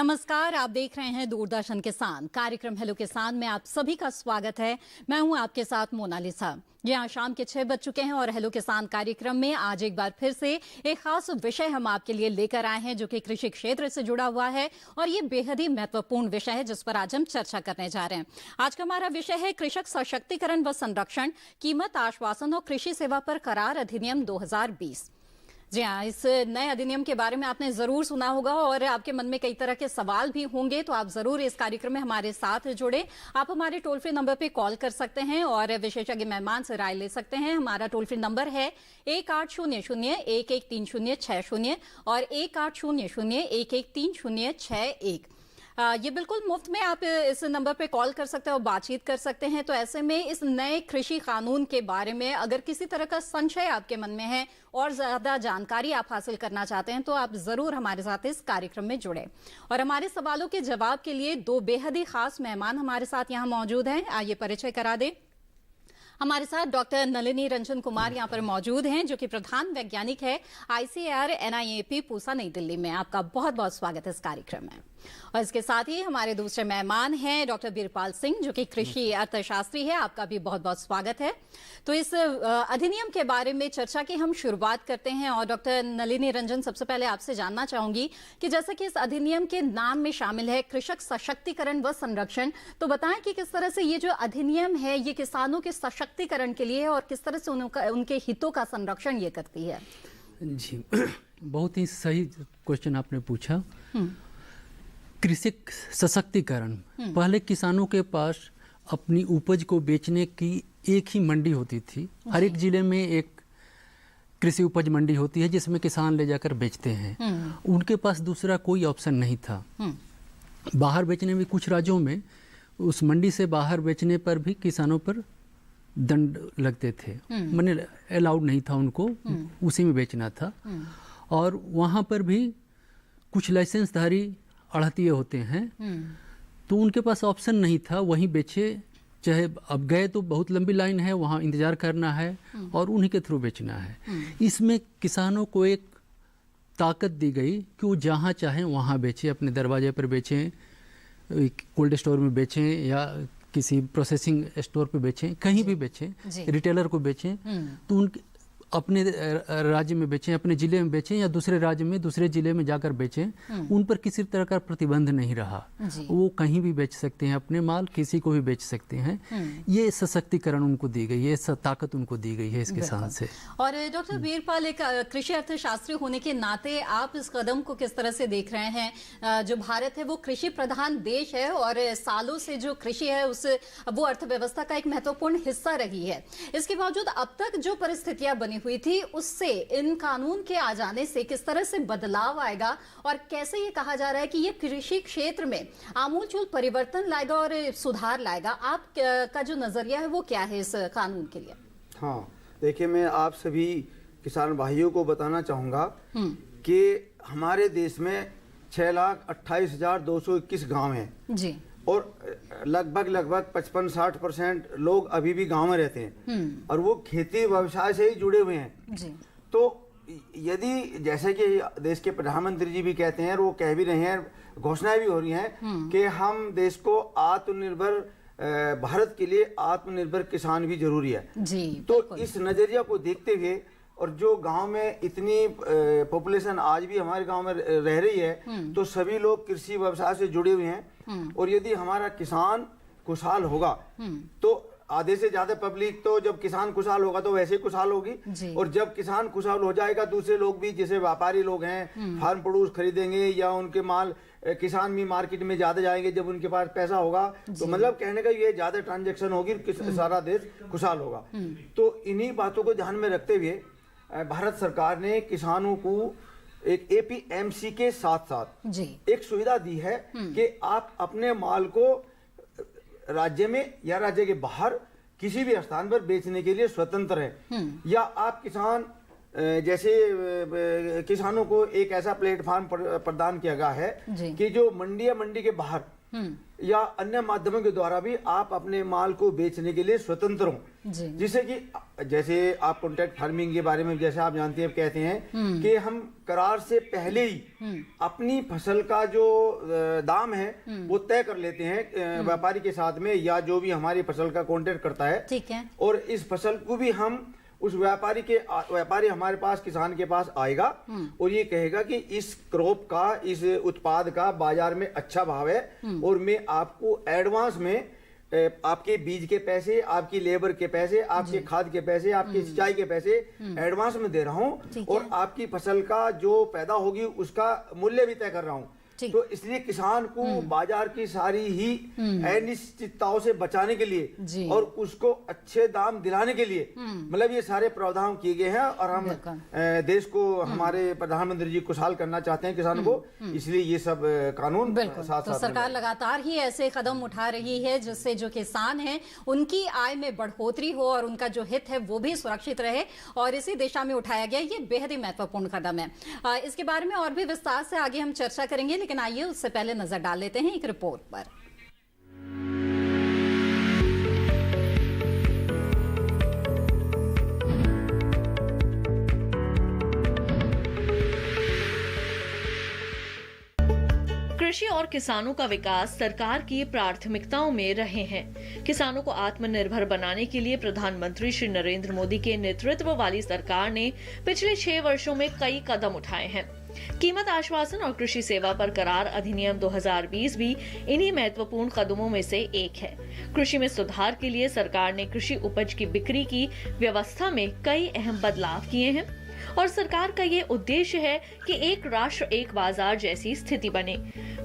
नमस्कार, आप देख रहे हैं दूरदर्शन किसान कार्यक्रम हेलो किसान में आप सभी का स्वागत है। मैं हूं आपके साथ मोनालिसा। यहाँ शाम के 6 बज चुके हैं और हेलो किसान कार्यक्रम में आज एक बार फिर से एक खास विषय हम आपके लिए लेकर आए हैं जो कि कृषि क्षेत्र से जुड़ा हुआ है और ये बेहद ही महत्वपूर्ण विषय है जिस पर आज हम चर्चा करने जा रहे हैं। आज का हमारा विषय है कृषक सशक्तिकरण व संरक्षण, कीमत आश्वासन और कृषि सेवा पर करार अधिनियम 2020। जी हाँ, इस नए अधिनियम के बारे में आपने जरूर सुना होगा और आपके मन में कई तरह के सवाल भी होंगे, तो आप जरूर इस कार्यक्रम में हमारे साथ जुड़े। आप हमारे टोल फ्री नंबर पे कॉल कर सकते हैं और विशेषज्ञ मेहमान से राय ले सकते हैं। हमारा टोल फ्री नंबर है 1800-113060 और 1800-113061। ये बिल्कुल मुफ्त में आप इस नंबर पे कॉल कर सकते हैं और बातचीत कर सकते हैं। तो ऐसे में इस नए कृषि कानून के बारे में अगर किसी तरह का संशय आपके मन में है और ज्यादा जानकारी आप हासिल करना चाहते हैं तो आप जरूर हमारे साथ इस कार्यक्रम में जुड़े। और हमारे सवालों के जवाब के लिए 2 बेहद ही खास मेहमान हमारे साथ यहाँ मौजूद हैं। आइए परिचय करा दें। हमारे साथ डॉक्टर नलिनी रंजन कुमार यहाँ पर मौजूद हैं जो कि प्रधान वैज्ञानिक है ICAR NIAP पूसा नई दिल्ली में। आपका बहुत बहुत स्वागत है इस कार्यक्रम में। और इसके साथ ही हमारे दूसरे मेहमान हैं डॉक्टर बीरपाल सिंह जो कि कृषि अर्थशास्त्री है। आपका भी बहुत बहुत स्वागत है। तो इस अधिनियम के बारे में चर्चा की हम शुरुआत करते हैं और डॉक्टर नलिनी रंजन, सबसे पहले आपसे जानना चाहूंगी कि जैसे कि इस अधिनियम के नाम में शामिल है कृषक सशक्तिकरण व संरक्षण, तो बताएं कि किस तरह से ये जो अधिनियम है ये किसानों के सशक्तिकरण के लिए है और किस तरह से उनके हितों का संरक्षण ये करती है। जी, बहुत ही सही क्वेश्चन आपने पूछा। कृषि सशक्तिकरण, पहले किसानों के पास अपनी उपज को बेचने की एक ही मंडी होती थी। हर एक जिले में एक कृषि उपज मंडी होती है जिसमें किसान ले जाकर बेचते हैं। उनके पास दूसरा कोई ऑप्शन नहीं था। बाहर बेचने में कुछ राज्यों में उस मंडी से बाहर बेचने पर भी किसानों पर दंड लगते थे, माने अलाउड नहीं था उनको, उसी में बेचना था। और वहाँ पर भी कुछ लाइसेंसधारी अड़हतिये होते हैं, तो उनके पास ऑप्शन नहीं था, वहीं बेचे। चाहे अब गए तो बहुत लंबी लाइन है, वहाँ इंतज़ार करना है और उन्हीं के थ्रू बेचना है। इसमें किसानों को एक ताकत दी गई कि वो जहाँ चाहें वहाँ बेचें, अपने दरवाजे पर बेचें, कोल्ड स्टोर में बेचें या किसी प्रोसेसिंग स्टोर पे बेचें, कहीं भी बेचें, रिटेलर को बेचें, तो उनके अपने राज्य में बेचें, अपने ज़िले में बेचें या दूसरे राज्य में दूसरे ज़िले में जाकर बेचें, उन पर किसी तरह का प्रतिबंध नहीं रहा। वो कहीं भी बेच सकते हैं अपने माल, किसी को भी बेच सकते हैं। ये सशक्तिकरण उनको दी गई है, ताकत उनको दी गई है इस किसान से। और डॉक्टर बीरपाल, एक कृषि अर्थशास्त्री होने के नाते आप इस कदम को किस तरह से देख रहे हैं? जो भारत है वो कृषि प्रधान देश है और सालों से जो कृषि है वो अर्थव्यवस्था का एक महत्वपूर्ण हिस्सा रही है। इसके बावजूद अब तक जो परिस्थितियां बनी हुई थी उससे इन कानून के आ जाने से किस तरह से बदलाव आएगा और कैसे ये कहा जा रहा है कि ये कृषि क्षेत्र में आमूलचूल परिवर्तन लाएगा और सुधार लाएगा? आप का जो नजरिया है वो क्या है इस कानून के लिए? हाँ, देखिए, मैं आप सभी किसान भाइयों को बताना चाहूंगा कि हमारे देश में 6,28,221 गांव हैं जी, और लगभग 55-60% लोग अभी भी गांव में रहते हैं और वो खेती व्यवसाय से ही जुड़े हुए हैं जी। तो यदि जैसे कि देश के प्रधानमंत्री जी भी कहते हैं और वो कह भी रहे हैं, घोषणाएं भी हो रही हैं कि हम देश को आत्मनिर्भर भारत के लिए आत्मनिर्भर किसान भी जरूरी है जी। तो इस नजरिया को देखते हुए और जो गांव में इतनी पॉपुलेशन आज भी हमारे गांव में रह रही है, तो सभी लोग कृषि व्यवसाय से जुड़े हुए हैं। और यदि हमारा किसान खुशहाल होगा तो आधे से ज्यादा पब्लिक, तो जब किसान खुशहाल होगा तो वैसे खुशहाल होगी, और जब किसान खुशहाल हो जाएगा दूसरे लोग भी, जैसे व्यापारी लोग हैं, फार्म प्रोड्यूस खरीदेंगे या उनके माल किसान भी मार्केट में ज्यादा जाएंगे। जब उनके पास पैसा होगा तो मतलब कहने का ये ज्यादा ट्रांजेक्शन होगी, सारा देश खुशहाल होगा। तो इन्हीं बातों को ध्यान में रखते हुए भारत सरकार ने किसानों को एक APMC के साथ साथ एक सुविधा दी है कि आप अपने माल को राज्य में या राज्य के बाहर किसी भी स्थान पर बेचने के लिए स्वतंत्र है। या आप किसान जैसे किसानों को एक ऐसा प्लेटफॉर्म प्रदान किया गया है कि जो मंडी या मंडी के बाहर या अन्य माध्यमों के द्वारा भी आप अपने माल को बेचने के लिए स्वतंत्र हो। जिससे कि जैसे आप कॉन्ट्रैक्ट फार्मिंग के बारे में जैसे आप जानते हैं, कहते हैं कि हम करार से पहले ही अपनी फसल का जो दाम है वो तय कर लेते हैं व्यापारी के साथ में, या जो भी हमारी फसल का कॉन्ट्रैक्ट करता है। ठीक है। और इस फसल को भी हम उस व्यापारी हमारे पास, किसान के पास आएगा और ये कहेगा कि इस क्रॉप का, इस उत्पाद का बाजार में अच्छा भाव है और मैं आपको एडवांस में आपके बीज के पैसे, आपकी लेबर के पैसे, आपके खाद के पैसे, आपके सिंचाई के पैसे एडवांस में दे रहा हूँ और आपकी फसल का जो पैदा होगी उसका मूल्य भी तय कर रहा हूँ। तो इसलिए किसान को बाजार की सारी ही अनिश्चितताओं से बचाने के लिए और उसको अच्छे दाम दिलाने के लिए मतलब ये सारे प्रावधान किए गए हैं और हम देश को, हमारे प्रधानमंत्री जी खुशहाल करना चाहते हैं किसान को, इसलिए ये सब कानून साथ तो सरकार लगातार ही ऐसे कदम उठा रही है जिससे जो किसान हैं उनकी आय में बढ़ोतरी हो और उनका जो हित है वो भी सुरक्षित रहे, और इसी दिशा में उठाया गया ये बेहद ही महत्वपूर्ण कदम है। इसके बारे में और भी विस्तार से आगे हम चर्चा करेंगे, लेकिन आइए उससे पहले नजर डाल लेते हैं एक रिपोर्ट पर। कृषि और किसानों का विकास सरकार की प्राथमिकताओं में रहे हैं। किसानों को आत्मनिर्भर बनाने के लिए प्रधानमंत्री श्री नरेंद्र मोदी के नेतृत्व वाली सरकार ने पिछले 6 वर्षों में कई कदम उठाए हैं। कीमत आश्वासन और कृषि सेवा पर करार अधिनियम 2020 भी इन्हीं महत्वपूर्ण कदमों में से एक है। कृषि में सुधार के लिए सरकार ने कृषि उपज की बिक्री की व्यवस्था में कई अहम बदलाव किए हैं और सरकार का ये उद्देश्य है कि एक राष्ट्र एक बाजार जैसी स्थिति बने।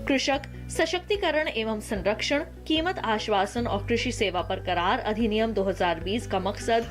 कृषक सशक्तिकरण एवं संरक्षण, कीमत आश्वासन और कृषि सेवा पर करार अधिनियम 2020 का मकसद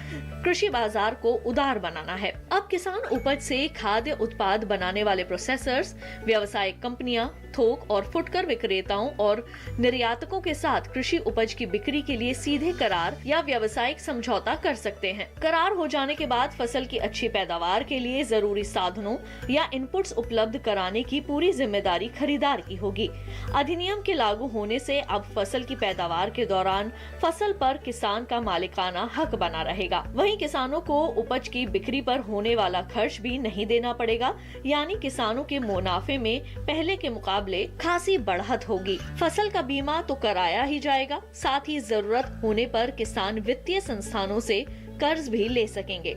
कृषि बाजार को उदार बनाना है। अब किसान उपज से खाद्य उत्पाद बनाने वाले प्रोसेसर्स, व्यावसायिक कंपनियां, थोक और फुटकर विक्रेताओं और निर्यातकों के साथ कृषि उपज की बिक्री के लिए सीधे करार या व्यावसायिक समझौता कर सकते हैं। करार हो जाने के बाद फसल की अच्छी पैदावार के लिए जरूरी साधनों या इनपुट्स उपलब्ध कराने की पूरी जिम्मेदारी खरीदार की होगी। अधिनियम के लागू होने से अब फसल की पैदावार के दौरान फसल पर किसान का मालिकाना हक बना रहेगा। वहीं किसानों को उपज की बिक्री पर होने वाला खर्च भी नहीं देना पड़ेगा, यानी किसानों के मुनाफे में पहले के मुकाबले खासी बढ़त होगी। फसल का बीमा तो कराया ही जाएगा, साथ ही जरूरत होने पर किसान वित्तीय संस्थानों से कर्ज भी ले सकेंगे।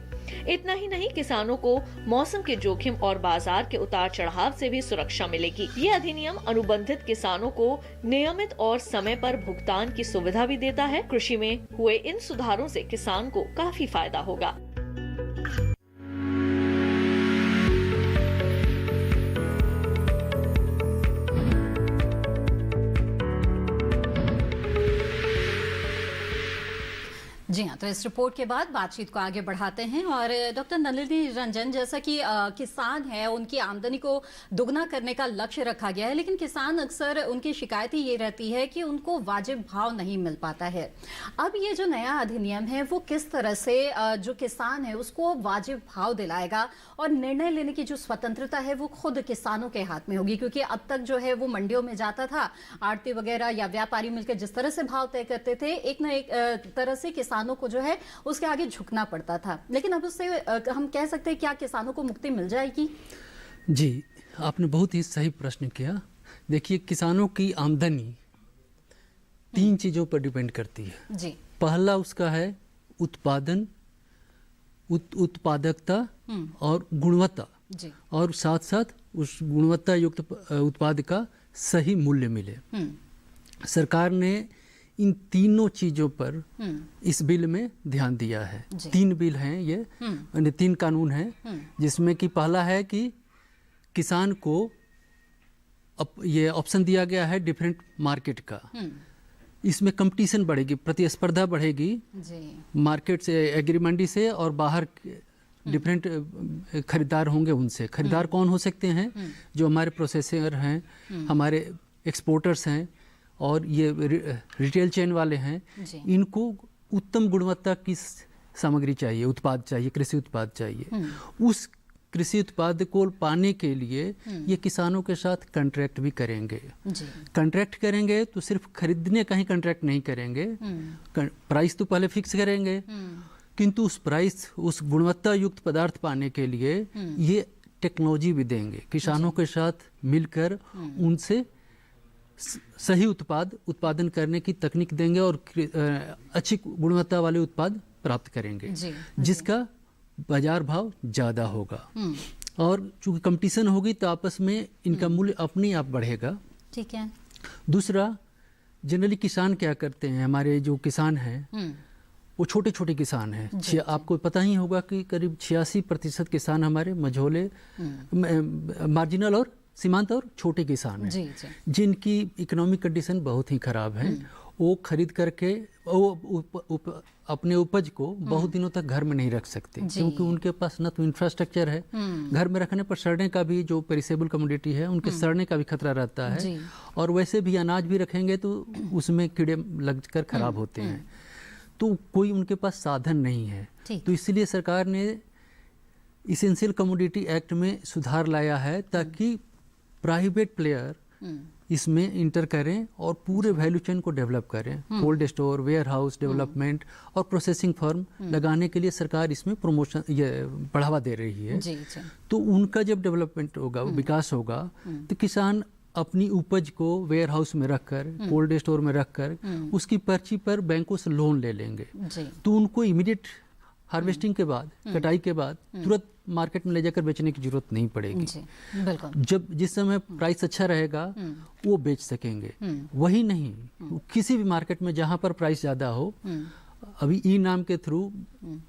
इतना ही नहीं, किसानों को मौसम के जोखिम और बाजार के उतार चढ़ाव से भी सुरक्षा मिलेगी। ये अधिनियम अनुबंधित किसानों को नियमित और समय पर भुगतान की सुविधा भी देता है। कृषि में हुए इन सुधारों से किसान को काफी फायदा होगा। जी हाँ, तो इस रिपोर्ट के बाद बातचीत को आगे बढ़ाते हैं और डॉक्टर नलिनी रंजन, जैसा कि किसान है उनकी आमदनी को दुगना करने का लक्ष्य रखा गया है, लेकिन किसान अक्सर उनकी शिकायत ही ये रहती है कि उनको वाजिब भाव नहीं मिल पाता है। अब ये जो नया अधिनियम है वो किस तरह से जो किसान है उसको वाजिब भाव दिलाएगा और निर्णय लेने की जो स्वतंत्रता है वो खुद किसानों के हाथ में होगी, क्योंकि अब तक जो है वो मंडियों में जाता था, आड़ती वगैरह या व्यापारी मिलकर जिस तरह से भाव तय करते थे, एक न एक तरह से किसानों को जो है उसके आगे झुकना पड़ता था। लेकिन अब उससे हम कह सकते हैं क्या किसानों को मुक्ति मिल जाएगी? जी, आपने बहुत ही सही प्रश्न किया। देखिए, किसानों की आमदनी 3 चीजों पर डिपेंड करती है। जी। पहला उसका है उत्पादन, उत्पादकता और गुणवत्ता, और साथ साथ उस गुणवत्ता युक्त उत्पाद का सही मूल्य मिले। सरकार ने इन तीनों चीजों पर इस बिल में ध्यान दिया है। 3 बिल हैं ये, 3 कानून हैं, जिसमें कि पहला है कि किसान को ये ऑप्शन दिया गया है डिफरेंट मार्केट का। इसमें कंपटीशन बढ़ेगी, प्रतिस्पर्धा बढ़ेगी मार्केट से, एग्री मंडी से, और बाहर डिफरेंट खरीदार होंगे उनसे। खरीदार कौन हो सकते हैं? जो हमारे प्रोसेसर हैं, हमारे एक्सपोर्टर्स हैं और ये रिटेल चेन वाले हैं। इनको उत्तम गुणवत्ता की सामग्री चाहिए, उत्पाद चाहिए, कृषि उत्पाद चाहिए। उस कृषि उत्पाद को पाने के लिए ये किसानों के साथ कॉन्ट्रैक्ट भी करेंगे। कॉन्ट्रैक्ट करेंगे तो सिर्फ खरीदने का ही कॉन्ट्रैक्ट नहीं करेंगे, प्राइस तो पहले फिक्स करेंगे, किंतु उस प्राइस, उस गुणवत्ता युक्त पदार्थ पाने के लिए ये टेक्नोलॉजी भी देंगे। किसानों के साथ मिलकर उनसे सही उत्पादन करने की तकनीक देंगे और अच्छी गुणवत्ता वाले उत्पाद प्राप्त करेंगे, जिसका बाजार भाव ज़्यादा होगा। और चूंकि कंपटीशन होगी तो आपस में इनका मूल्य अपने आप बढ़ेगा। ठीक है। दूसरा, जनरली किसान क्या करते हैं, हमारे जो किसान हैं वो छोटे छोटे किसान हैं। आपको पता ही होगा कि करीब 86% किसान हमारे मझोले, मार्जिनल और सीमांत और छोटे किसान हैं, जिनकी इकोनॉमिक कंडीशन बहुत ही खराब है। वो खरीद करके वो अपने उपज को बहुत दिनों तक घर में नहीं रख सकते, क्योंकि उनके पास न तो इंफ्रास्ट्रक्चर है, घर में रखने पर सड़ने का भी, जो पेरिसेबल कमोडिटी है उनके सड़ने का भी खतरा रहता है, और वैसे भी अनाज भी रखेंगे तो उसमें कीड़े लगकर खराब होते हैं, तो कोई उनके पास साधन नहीं है। तो इसलिए सरकार ने इसेंशियल कमोडिटी एक्ट में सुधार लाया है ताकि प्राइवेट प्लेयर इसमें इंटर करें और पूरे वैल्यू चेन को डेवलप करें। Cold store, warehouse development और प्रोसेसिंग फर्म लगाने के लिए सरकार इसमें प्रमोशन, ये बढ़ावा दे रही है। तो उनका जब डेवलपमेंट होगा, विकास होगा, तो किसान अपनी उपज को वेयर हाउस में रखकर, कोल्ड स्टोर में रखकर उसकी पर्ची पर बैंकों से लोन ले लेंगे, तो उनको इमीडिएट हार्वेस्टिंग के बाद, कटाई के बाद तुरंत मार्केट में ले जाकर बेचने की जरूरत नहीं पड़ेगी। बिल्कुल। जब जिस समय प्राइस अच्छा रहेगा वो बेच सकेंगे। वही नहीं, किसी भी मार्केट में जहां पर प्राइस ज़्यादा हो, अभी ई नाम के थ्रू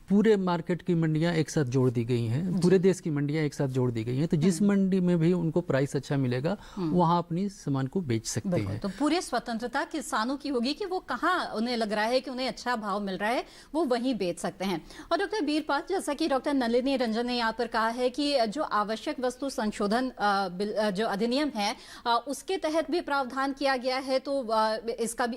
पूरे मार्केट की मंडियां एक साथ जोड़ दी गई हैं, पूरे देश की मंडियां एक साथ जोड़ दी गई हैं, तो जिस मंडी में भी उनको प्राइस अच्छा मिलेगा वहां अपनी सामान को बेच सकते हैं। तो पूरी स्वतंत्रता किसानों की होगी कि वो कहाँ उन्हें लग रहा है कि उन्हें अच्छा भाव मिल रहा है वो वहीं बेच सकते हैं। और डॉक्टर बीरपाल, जैसा कि डॉक्टर नलिनी रंजन ने यहाँ पर कहा है कि जो आवश्यक वस्तु संशोधन जो अधिनियम है उसके तहत भी प्रावधान किया गया है, तो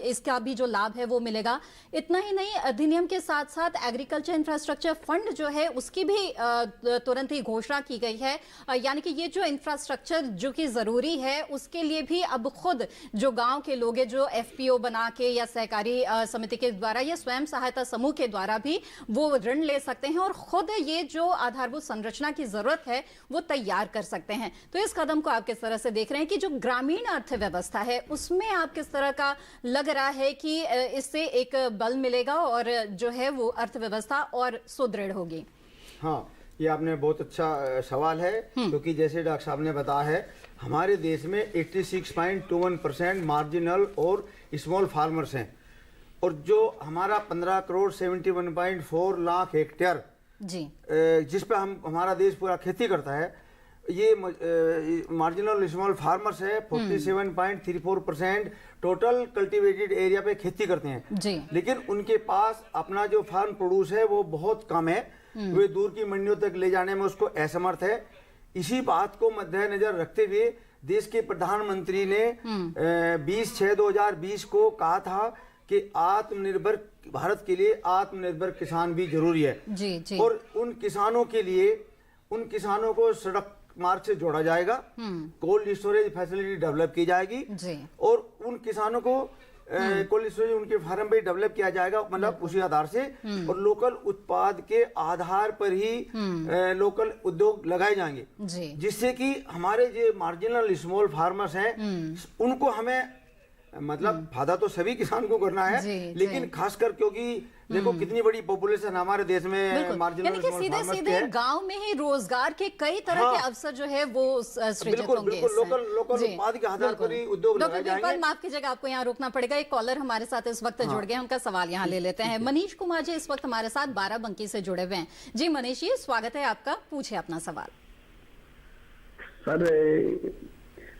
इसका भी जो लाभ है वो मिलेगा। इतना ही नहीं, अधिनियम के साथ साथ एग्रीकल्चर इंफ्रास्ट्रक्चर फंड जो है उसकी भी तुरंत ही घोषणा की गई है, यानी कि ये जो इंफ्रास्ट्रक्चर जो कि जरूरी है उसके लिए भी अब खुद जो गांव के लोग हैं, जो एफपीओ बना के या सहकारी समिति के द्वारा या स्वयं सहायता समूह के द्वारा भी वो ऋण ले सकते हैं और खुद ये जो आधारभूत संरचना की जरूरत है वो तैयार कर सकते हैं। तो इस कदम को आप किस तरह से देख रहे हैं कि जो ग्रामीण अर्थव्यवस्था है उसमें आप किस तरह का लग रहा है कि इससे एक बल मिलेगा और जो है वो अर्थव्यवस्था और सुदृढ़ होगी? हाँ, ये आपने बहुत अच्छा सवाल है, क्योंकि जैसे डॉक्टर साहब ने बताया है, हमारे देश में 86.21% मार्जिनल और स्मॉल फार्मर्स हैं, और जो हमारा 15 करोड़ 71.4 लाख हेक्टेयर जी जिस पे हमारा देश पूरा खेती करता है, ये मार्जिनल स्मॉल फार्मर्स है। 47.34% टोटल कल्टीवेटेड एरिया पे खेती करते हैं जी। लेकिन उनके पास अपना जो फार्म प्रोड्यूस है वो बहुत कम है, वे दूर की मंडियों तक ले जाने में उसको असमर्थ है। इसी बात को मद्देनजर रखते हुए देश के प्रधानमंत्री ने 20/6/2020 को कहा था कि आत्मनिर्भर भारत के लिए आत्मनिर्भर किसान भी जरूरी है जी। और उन किसानों के लिए, उन किसानों को सड़क मार्ग से जोड़ा जाएगा, कोल्ड स्टोरेज फैसिलिटी डेवलप की जाएगी और उन किसानों को कोल्ड स्टोरेज उनके फार्म पे डेवलप किया जाएगा, मतलब उसी आधार से, और लोकल उत्पाद के आधार पर ही लोकल उद्योग लगाए जाएंगे, जिससे कि हमारे जो मार्जिनल स्मॉल फार्मर्स हैं उनको हमें, मतलब फायदा तो सभी किसान को करना है, लेकिन खासकर क्योंकि देखो कितनी बड़ी पॉपुलेशन हमारे देश में मार्जिनल स्मॉल फार्मर्स की है। गांव में ही रोजगार के कई तरह के अवसर जो है वो सृजित होंगे। बिल्कुल लोकल उत्पाद के आधार पर ही उद्योग लगाए जाएंगे। माफ कीजिएगा, आपको यहाँ रोकना पड़ेगा, एक कॉलर हमारे साथ इस वक्त जुड़ गए हैं, उनका सवाल यहाँ ले लेते हैं। मनीष कुमार जी इस वक्त हमारे साथ बाराबंकी से जुड़े हुए हैं। जी मनीष जी, स्वागत है आपका, पूछे अपना सवाल। सर,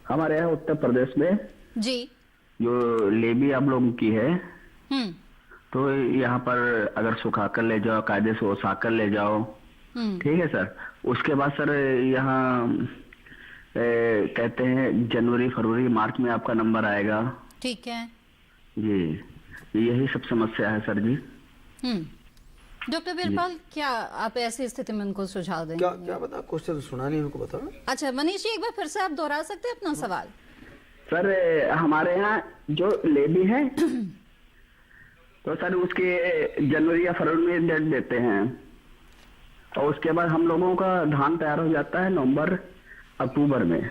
हमारे यहाँ उत्तर प्रदेश में जी जो लेवी आप लोगों की है, तो यहाँ पर अगर सुखा कर ले जाओ, कायदे से उठा कर ले जाओ, ठीक है सर। उसके बाद सर यहाँ कहते हैं जनवरी फरवरी मार्च में आपका नंबर आएगा, ठीक है जी। यही सब समस्या है सर जी। डॉक्टर वीरपाल, क्या आप ऐसी स्थिति में उनको सुझाव देंगे? क्या बता, क्वेश्चन सुना नहीं उनको, बताओ। अच्छा मनीष जी, एक बार फिर से आप दोहरा सकते हैं अपना सवाल? सर हमारे यहाँ जो लेबी है तो सर उसके जनवरी या फरवरी में डेट देते हैं, और उसके बाद हम लोगों का धान तैयार हो जाता है नवंबर अक्टूबर में।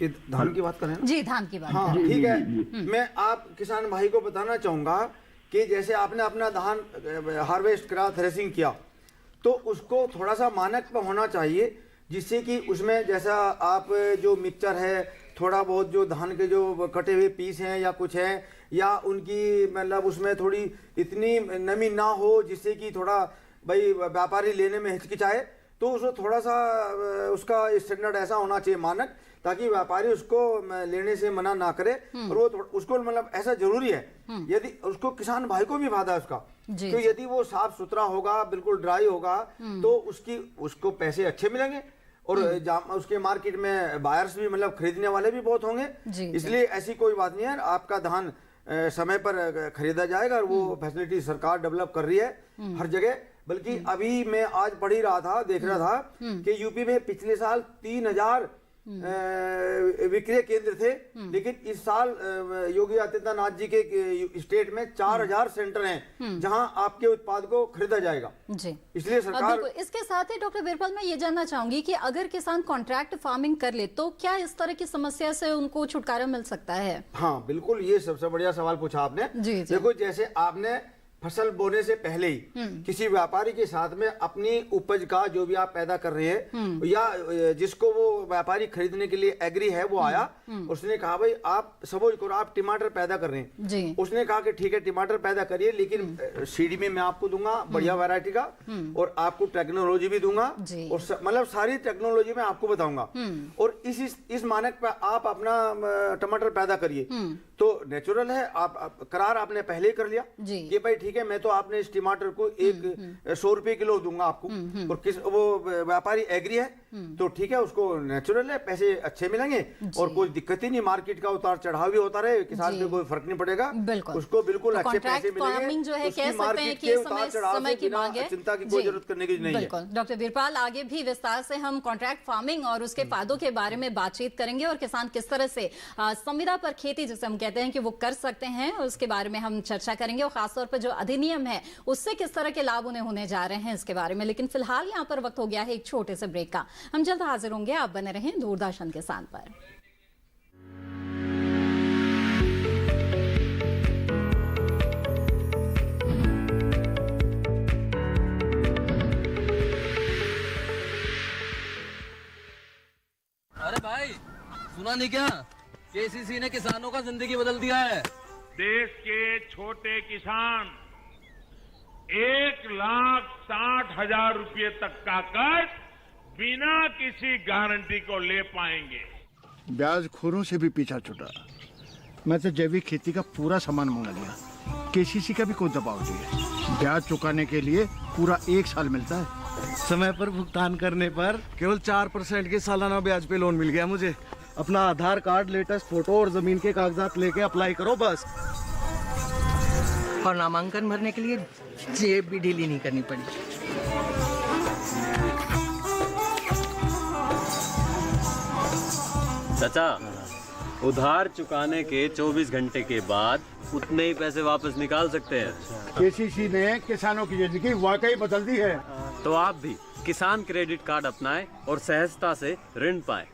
ये धान की बात कर रहे हैं? जी, धान की बात। हाँ ठीक है। मैं आप किसान भाई को बताना चाहूंगा कि जैसे आपने अपना धान हार्वेस्ट करा, थ्रेसिंग किया, तो उसको थोड़ा सा मानक पे होना चाहिए, जिससे कि उसमें जैसा आप जो मिक्सचर है, थोड़ा बहुत जो धान के जो कटे हुए पीस हैं या कुछ है, या उनकी मतलब उसमें थोड़ी इतनी नमी ना हो जिससे कि थोड़ा भाई व्यापारी लेने में हिचकिचाए, तो उसको थोड़ा सा उसका स्टैंडर्ड ऐसा होना चाहिए मानक, ताकि व्यापारी उसको लेने से मना ना करे। और वो उसको मतलब ऐसा जरूरी है, यदि उसको किसान भाई को भी फायदा है उसका, तो यदि वो साफ सुथरा होगा, बिल्कुल ड्राई होगा, तो उसको पैसे अच्छे मिलेंगे, और उसके मार्केट में बायर्स भी मतलब खरीदने वाले भी बहुत होंगे। इसलिए ऐसी कोई बात नहीं है, आपका धान समय पर खरीदा जाएगा, और वो फैसिलिटी सरकार डेवलप कर रही है हर जगह। बल्कि अभी मैं आज पढ़ ही रहा था, देख रहा था कि यूपी में पिछले साल 3000 विक्रय केंद्र थे, लेकिन इस साल योगी आदित्यनाथ जी के स्टेट में 4000 सेंटर हैं जहां आपके उत्पाद को खरीदा जाएगा। जी, इसलिए सरकार। इसके साथ ही डॉक्टर वीरपाल, मैं ये जानना चाहूंगी कि अगर किसान कॉन्ट्रैक्ट फार्मिंग कर ले तो क्या इस तरह की समस्या से उनको छुटकारा मिल सकता है? हाँ बिल्कुल, ये सबसे बढ़िया सवाल पूछा आपने। देखो, जैसे आपने फसल बोने से पहले ही किसी व्यापारी के साथ में अपनी उपज का जो भी आप पैदा कर रहे हैं, या जिसको वो व्यापारी खरीदने के लिए एग्री है, वो आया, उसने कहा भाई आप सपोज करो आप टमाटर पैदा कर रहे हैं जी। उसने कहा कि ठीक है टमाटर पैदा करिए, लेकिन सीडी में मैं आपको दूंगा बढ़िया वैरायटी का, और आपको टेक्नोलॉजी भी दूंगा, और मतलब सारी टेक्नोलॉजी मैं आपको बताऊंगा, और इस मानक पे आप अपना टमाटर पैदा करिए। तो नेचुरल है, आप करार आपने पहले ही कर लिया कि भाई ठीक है, मैं तो आपने इस टमाटर को 100 रुपए किलो दूंगा आपको, और वो व्यापारी एग्री है, तो ठीक है, उसको नेचुरल है, पैसे अच्छे मिलेंगे, और कोई दिक्कत ही नहीं, मार्केट का उतार चढ़ाव भी होता रहे, किसान पे कोई फर्क नहीं पड़ेगा, उसको बिल्कुल अच्छे पैसे मिलेंगे। जो है कह सकते हैं कि समय की मांग है, चिंता की कोई जरूरत करने की नहीं है। डॉक्टर वीरपाल, आगे भी विस्तार से हम कॉन्ट्रैक्ट फार्मिंग और उसके फायदों के बारे में बातचीत करेंगे, और किसान किस तरह से संविदा पर खेती जिसे हम कहते हैं कि वो कर सकते हैं, उसके बारे में हम चर्चा करेंगे, और खासतौर पर जो अधिनियम है उससे किस तरह के लाभ उन्हें होने जा रहे हैं इसके बारे में। लेकिन फिलहाल यहाँ पर वक्त हो गया है एक छोटे से ब्रेक का। हम जल्द हाजिर होंगे, आप बने रहें दूरदर्शन किसान पर। अरे भाई, सुना नहीं क्या? केसीसी ने किसानों का जिंदगी बदल दिया है। देश के छोटे किसान 1,60,000 रुपए तक का कर्ज बिना किसी गारंटी को ले पाएंगे। ब्याज खोरों से भी पीछा छुटा। मैं तो जैविक खेती का पूरा सामान मंगा लिया, केसीसी का भी कोई दबाव नहीं है। ब्याज चुकाने के लिए पूरा 1 साल मिलता है। समय पर भुगतान करने पर केवल 4% के सालाना ब्याज पे लोन मिल गया मुझे। अपना आधार कार्ड, लेटेस्ट फोटो और जमीन के कागजात लेके अप्लाई करो बस। और नामांकन भरने के लिए जेब भी ढीली नहीं करनी पड़ी। चाचा, उधार चुकाने के 24 घंटे के बाद उतने ही पैसे वापस निकाल सकते हैं। केसीसी ने किसानों की जिंदगी वाकई बदल दी है। तो आप भी किसान क्रेडिट कार्ड अपनाएं और सहजता से ऋण पाएं।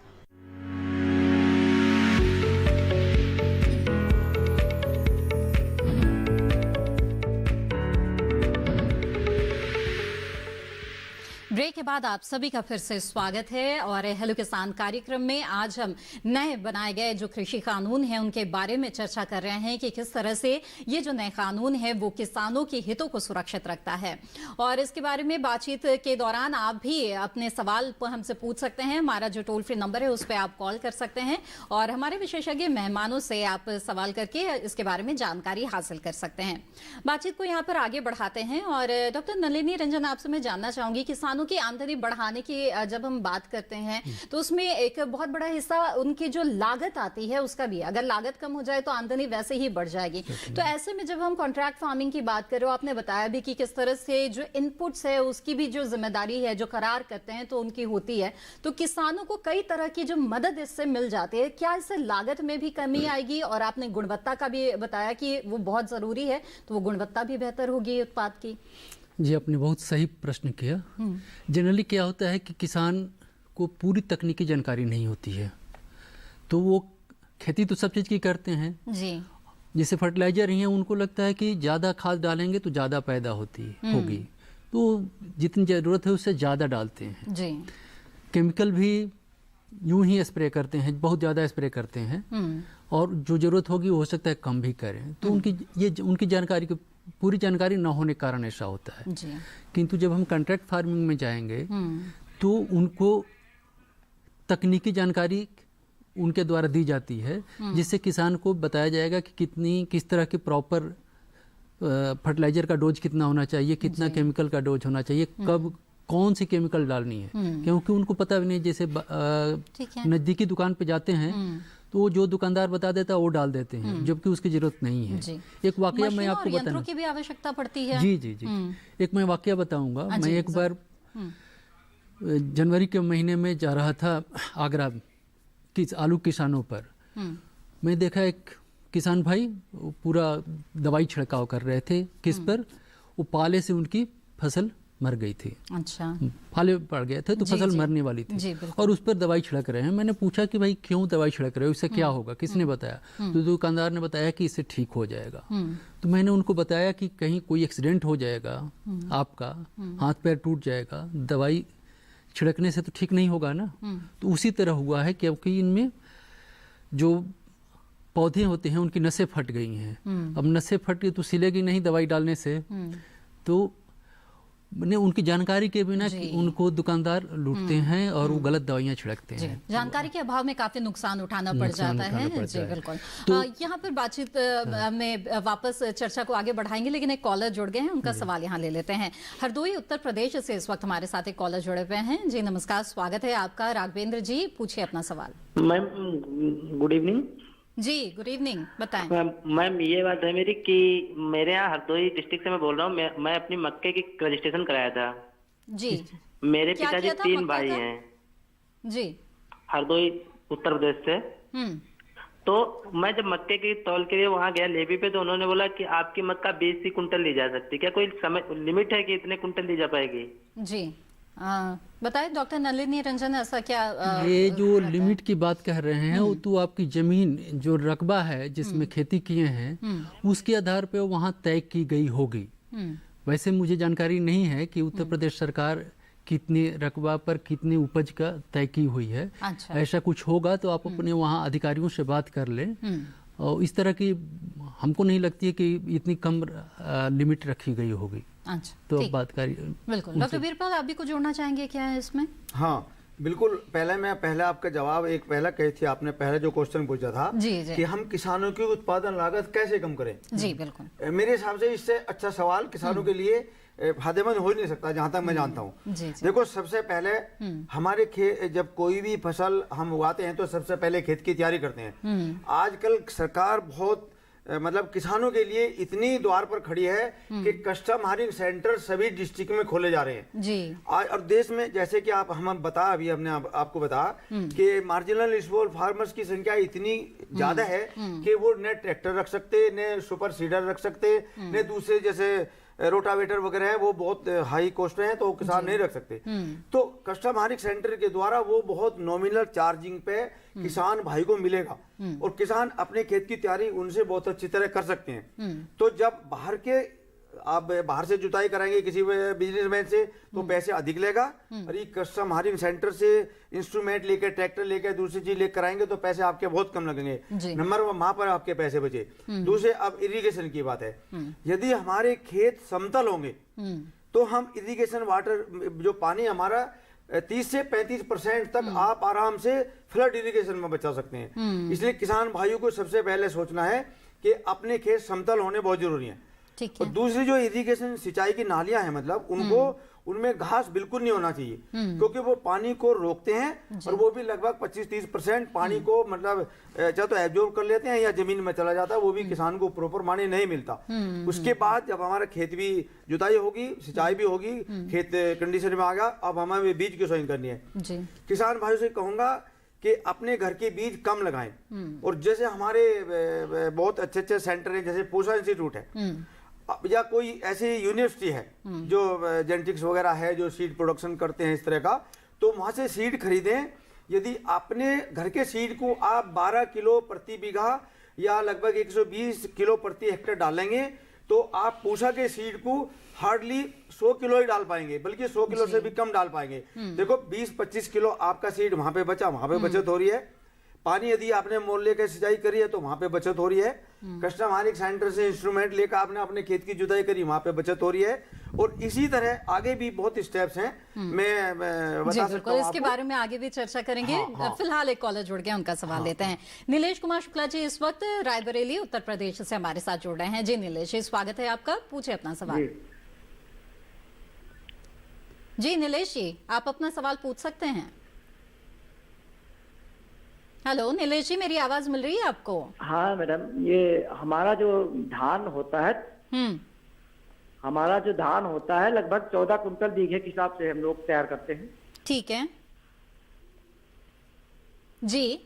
ब्रेक के बाद आप सभी का फिर से स्वागत है, और हेलो किसान कार्यक्रम में आज हम नए बनाए गए जो कृषि कानून हैं उनके बारे में चर्चा कर रहे हैं कि किस तरह से ये जो नए कानून है वो किसानों के हितों को सुरक्षित रखता है। और इसके बारे में बातचीत के दौरान आप भी अपने सवाल हमसे पूछ सकते हैं। हमारा जो टोल फ्री नंबर है उस पर आप कॉल कर सकते हैं, और हमारे विशेषज्ञ मेहमानों से आप सवाल करके इसके बारे में जानकारी हासिल कर सकते हैं। बातचीत को यहाँ पर आगे बढ़ाते हैं, और डॉक्टर नलिनी रंजन, आपसे मैं जानना चाहूंगी, किसानों की आमदनी बढ़ाने की जब हम बात करते हैं तो उसमें एक बहुत बड़ा हिस्सा उनकी जो लागत आती है उसका भी, अगर लागत कम हो जाए तो आमदनी वैसे ही बढ़ जाएगी। तो ऐसे में जब हम कॉन्ट्रैक्ट फार्मिंग की बात करें, आपने बताया भी कि किस तरह से जो इनपुट्स है उसकी भी जो जिम्मेदारी है जो करार करते हैं तो उनकी होती है, तो किसानों को कई तरह की जो मदद इससे मिल जाती है। क्या इससे लागत में भी कमी आएगी? और आपने गुणवत्ता का भी बताया कि वो बहुत जरूरी है, तो वो गुणवत्ता भी बेहतर होगी उत्पाद की। जी, आपने बहुत सही प्रश्न किया। जनरली क्या होता है कि किसान को पूरी तकनीकी जानकारी नहीं होती है, तो वो खेती तो सब चीज़ की करते हैं जी। जैसे फर्टिलाइजर ही हैं, उनको लगता है कि ज़्यादा खाद डालेंगे तो ज़्यादा पैदा होगी, तो जितनी ज़रूरत है उससे ज़्यादा डालते हैं जी। केमिकल भी यूं ही स्प्रे करते हैं, बहुत ज़्यादा स्प्रे करते हैं, और जो ज़रूरत होगी हो सकता है कम भी करें। तो उनकी जानकारी की पूरी जानकारी न होने के कारण ऐसा होता है। किंतु जब हम कॉन्ट्रैक्ट फार्मिंग में जाएंगे तो उनको तकनीकी जानकारी उनके द्वारा दी जाती है, जिससे किसान को बताया जाएगा कि किस तरह की प्रॉपर फर्टिलाइजर का डोज कितना होना चाहिए, कितना केमिकल का डोज होना चाहिए, कब कौन सी केमिकल डालनी है, क्योंकि उनको पता भी नहीं। जैसे नज़दीकी दुकान पे जाते हैं तो वो जो दुकानदार बता देता है वो डाल देते हैं, जबकि उसकी जरूरत नहीं है। एक वाकया मैं आपको बताऊं, की भी आवश्यकता पड़ती है। जी जी जी, एक मैं वाकया बताऊंगा। मैं एक बार जनवरी के महीने में जा रहा था आगरा आलू किसानों पर। मैं देखा एक किसान भाई पूरा दवाई छिड़काव कर रहे थे। किस पर? वो पाले से उनकी फसल मर गई थी। अच्छा, पाले पड़ गए थे तो फसल मरने वाली थी, और उस पर दवाई छिड़क रहे हैं। मैंने पूछा कि भाई क्यों दवाई छिड़क रहे हो, इससे क्या होगा? किसने बताया? तो दुकानदार ने बताया कि इससे ठीक हो जाएगा। तो मैंने उनको बताया कि कहीं कोई एक्सीडेंट हो जाएगा, आपका हाथ पैर टूट जाएगा, दवाई छिड़कने से तो ठीक नहीं होगा ना। तो उसी तरह हुआ है, क्योंकि इनमें जो पौधे होते हैं उनकी नसें फट गई हैं। अब नसें फट गई तो सिलेगी नहीं दवाई डालने से। तो मैंने उनकी जानकारी के बिना उनको दुकांदार लूटते हैं और वो गलत दवाइयाँ छिड़कते हैं। जानकारी के अभाव में काफी नुकसान उठाना पड़ जाता है। जी बिल्कुल। तो यहाँ पर बातचीत में वापस चर्चा को आगे बढ़ाएंगे, लेकिन एक कॉलर जुड़ गए हैं, उनका सवाल यहाँ ले लेते हैं। हरदोई उत्तर प्रदेश से इस वक्त हमारे साथ एक कॉलर जुड़े हुए हैं। जी नमस्कार, स्वागत है आपका। राघवेंद्र जी, पूछिए अपना सवाल। Ma'am good evening. जी गुड इवनिंग, बताएं। मैम ये बात है मेरी कि मेरे यहाँ हरदोई डिस्ट्रिक्ट से मैं बोल रहा हूँ। मैं अपनी मक्के की रजिस्ट्रेशन कराया था जी। मेरे पिताजी 3 भाई हैं जी, हरदोई उत्तर प्रदेश से। तो मैं जब मक्के की तौल के लिए वहाँ गया लेवी पे, तो उन्होंने बोला कि आपकी मक्का 20 ही कुंटल ली जा सकती। क्या कोई समय लिमिट है कि इतने कुंटल ली जा पाएगी? जी बताइए डॉक्टर नलिनी रंजन, ऐसा क्या? ये जो लिमिट की बात कह रहे हैं वो तो आपकी जमीन जो रकबा है जिसमें खेती किए हैं उसके आधार पे वहाँ तय की गई होगी। वैसे मुझे जानकारी नहीं है कि उत्तर प्रदेश सरकार कितने रकबा पर कितनी उपज का तय की हुई है। अच्छा। ऐसा कुछ होगा तो आप अपने वहाँ अधिकारियों से बात कर लें। और इस तरह की हमको नहीं लगती है कि इतनी कम लिमिट रखी गई होगी। अच्छा, तो अब बात करिए। बिल्कुल। डॉक्टर वीरपाल, आप भी कुछ जोड़ना चाहेंगे क्या है इसमें? हाँ बिल्कुल। पहले आपका जवाब एक पहला कही थी आपने, पहले जो क्वेश्चन पूछा था जी। कि हम किसानों की उत्पादन लागत कैसे कम करें। जी बिल्कुल। मेरे हिसाब से इससे अच्छा सवाल किसानों के लिए फायदेमंद हो ही नहीं सकता, जहां तक मैं जानता हूँ। देखो, सबसे पहले हमारे खेत जब कोई भी फसल हम उगाते हैं तो सबसे पहले खेत की तैयारी करते हैं। आजकल सरकार बहुत मतलब किसानों के लिए इतनी द्वार पर खड़ी है कि कस्टम हायरिंग सेंटर सभी डिस्ट्रिक्ट में खोले जा रहे हैं जी। आज और देश में जैसे कि हमने आपको बताया कि मार्जिनल स्मॉल फार्मर्स की संख्या इतनी ज्यादा है कि वो न ट्रैक्टर रख सकते, न सुपर सीडर रख सकते, न दूसरे जैसे रोटावेटर वगैरह है, वो बहुत हाई कॉस्ट में है तो किसान नहीं रख सकते। तो कस्टम हायरिंग सेंटर के द्वारा वो बहुत नॉमिनल चार्जिंग पे किसान भाई को मिलेगा और किसान अपने खेत की तैयारी उनसे बहुत अच्छी तरह कर सकते हैं। तो जब आप बाहर से जुताई कराएंगे किसी बिजनेसमैन से तो पैसे अधिक लेगा, और ये कस्टम हायरिंग सेंटर से इंस्ट्रूमेंट लेकर, ट्रैक्टर लेकर, दूसरी चीज लेकर कराएंगे तो पैसे आपके बहुत कम लगेंगे। नंबर वहां पर आपके पैसे बचे। दूसरे, अब इरिगेशन की बात है। यदि हमारे खेत समतल होंगे तो हम इरिगेशन वाटर जो पानी हमारा 30 से 35% तक आप आराम से फ्लड इरिगेशन में बचा सकते हैं। इसलिए किसान भाइयों को सबसे पहले सोचना है कि अपने खेत समतल होने बहुत जरूरी है। ठीक है। और दूसरी जो इरिगेशन सिंचाई की नालियां हैं, मतलब उनको उनमें घास बिल्कुल नहीं होना चाहिए, क्योंकि वो पानी को रोकते हैं और वो भी लगभग 25-30% पानी को मतलब या तो एब्जॉर्ब कर लेते हैं या जमीन में चला जाता है, वो भी किसान को प्रॉपर पानी नहीं मिलता। उसके बाद जब हमारा खेत भी जुताई होगी, सिंचाई भी होगी, खेत कंडीशन में आ गया, अब हमें बीज की सॉइंग करनी है। किसान भाइयों से कहूंगा कि अपने घर के बीज कम लगाएं, और जैसे हमारे बहुत अच्छे अच्छे सेंटर हैं, जैसे पूसा इंस्टीट्यूट है या कोई ऐसी यूनिवर्सिटी है जो जेनेटिक्स वगैरह है, जो सीड प्रोडक्शन करते हैं इस तरह का, तो वहां से सीड खरीदें। यदि अपने घर के सीड को आप 12 किलो प्रति बीघा या लगभग 120 किलो प्रति हेक्टेयर डालेंगे, तो आप पूसा के सीड को हार्डली 100 किलो ही डाल पाएंगे, बल्कि 100 किलो से भी कम डाल पाएंगे। देखो 20-25 किलो आपका सीड वहां पे बचा, वहां पे बचत हो रही है। पानी यदि आपने मोल लेकर सिंचाई करी है तो वहां पे बचत हो रही है। कस्टम हार्वेस्टिंग सेंटर से इंस्ट्रूमेंट लेकर आपने अपने खेत की जुताई करी, वहां पे बचत हो रही है। और इसी तरह आगे भी बहुत स्टेप्स हैं, मैं बता सकता हूं इसके बारे में आगे भी चर्चा करेंगे। फिलहाल एक कॉलर जुड़ गया, उनका सवाल लेते हैं। नीलेश कुमार शुक्ला जी इस वक्त रायबरेली उत्तर प्रदेश से हमारे साथ जुड़ रहे हैं। जी नीलेश जी, स्वागत है आपका, पूछे अपना सवाल। जी नीलेश जी, आप अपना सवाल पूछ सकते हैं। हेलो नीलेश जी, मेरी आवाज मिल रही है आपको? हाँ मैडम, ये हमारा जो धान होता है, हमारा जो धान होता है लगभग 14 कुंटल बीघे के हिसाब से हम लोग तैयार करते हैं। ठीक है जी,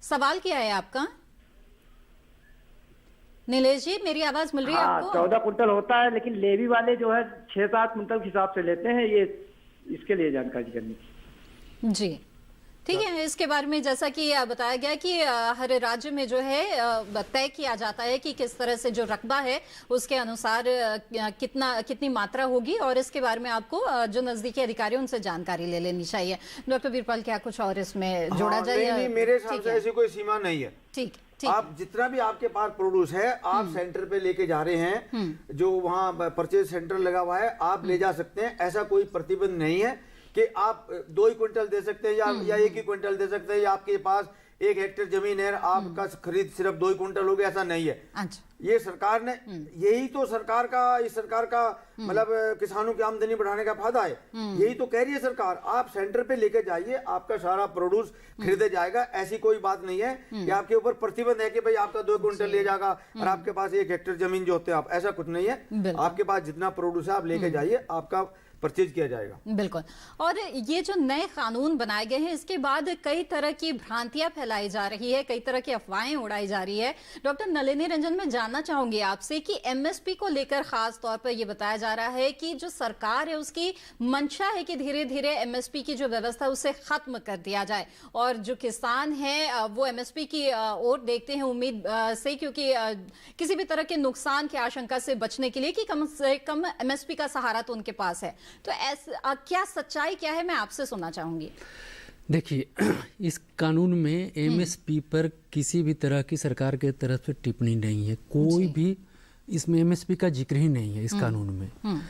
सवाल क्या है आपका? नीलेश जी, मेरी आवाज मिल रही है आपको? 14 कुंटल होता है, लेकिन लेवी वाले जो है 6-7 कुंटल के हिसाब से लेते हैं। ये इसके लिए जानकारी करनी थी। जी ठीक है। इसके बारे में जैसा कि बताया गया कि हर राज्य में जो है तय किया जाता है कि किस तरह से जो रकबा है उसके अनुसार कितनी मात्रा होगी, और इसके बारे में आपको जो नजदीकी अधिकारी उनसे जानकारी ले लेनी चाहिए। डॉक्टर वीरपाल, क्या कुछ और इसमें जोड़ा जाए? नहीं, मेरे हिसाब से ऐसी कोई सीमा नहीं है। ठीक, आप जितना भी आपके पास प्रोड्यूस है आप सेंटर पे लेके जा रहे हैं, जो वहाँ परचेज सेंटर लगा हुआ है, आप ले जा सकते हैं। ऐसा कोई प्रतिबंध नहीं है कि आप 2 ही क्विंटल दे सकते हैं या 1 ही क्विंटल दे सकते हैं, या आपके पास 1 हेक्टेयर जमीन है, आपका खरीद सिर्फ 2 ही क्विंटल हो गया, ऐसा नहीं है। अच्छा। ये सरकार ने, यही तो सरकार का मतलब किसानों की आमदनी बढ़ाने का फायदा है। यही तो कह रही है सरकार, आप सेंटर पे लेके जाइए, आपका सारा प्रोड्यूस खरीदे जाएगा। ऐसी कोई बात नहीं है कि आपके ऊपर प्रतिबंध है कि भाई आपका 2 क्विंटल ले जाएगा और आपके पास 1 हेक्टेयर जमीन जो होते हैं आप, ऐसा कुछ नहीं है। आपके पास जितना प्रोड्यूस है आप लेके जाइए, आपका परचेज किया जाएगा। बिल्कुल। और ये जो नए कानून बनाए गए हैं, इसके बाद कई तरह की भ्रांतियां फैलाई जा रही है, कई तरह की अफवाहें उड़ाई जा रही है। डॉक्टर नलिनी रंजन, मैं जानना चाहूंगी आपसे कि एमएसपी को लेकर खास तौर पर यह बताया जा रहा है कि जो सरकार है उसकी मंशा है कि धीरे धीरे एमएसपी की जो व्यवस्था उसे खत्म कर दिया जाए, और जो किसान है वो एमएसपी की ओर देखते हैं उम्मीद से, क्योंकि किसी भी तरह के नुकसान की आशंका से बचने के लिए कि कम से कम एमएसपी का सहारा तो उनके पास है। तो क्या सच्चाई क्या है, मैं आपसे सुनना चाहूंगी। देखिए, इस कानून में एमएसपी पर किसी भी तरह की सरकार के तरफ से टिप्पणी नहीं है, कोई भी इसमें एमएसपी का जिक्र ही नहीं है इस कानून में।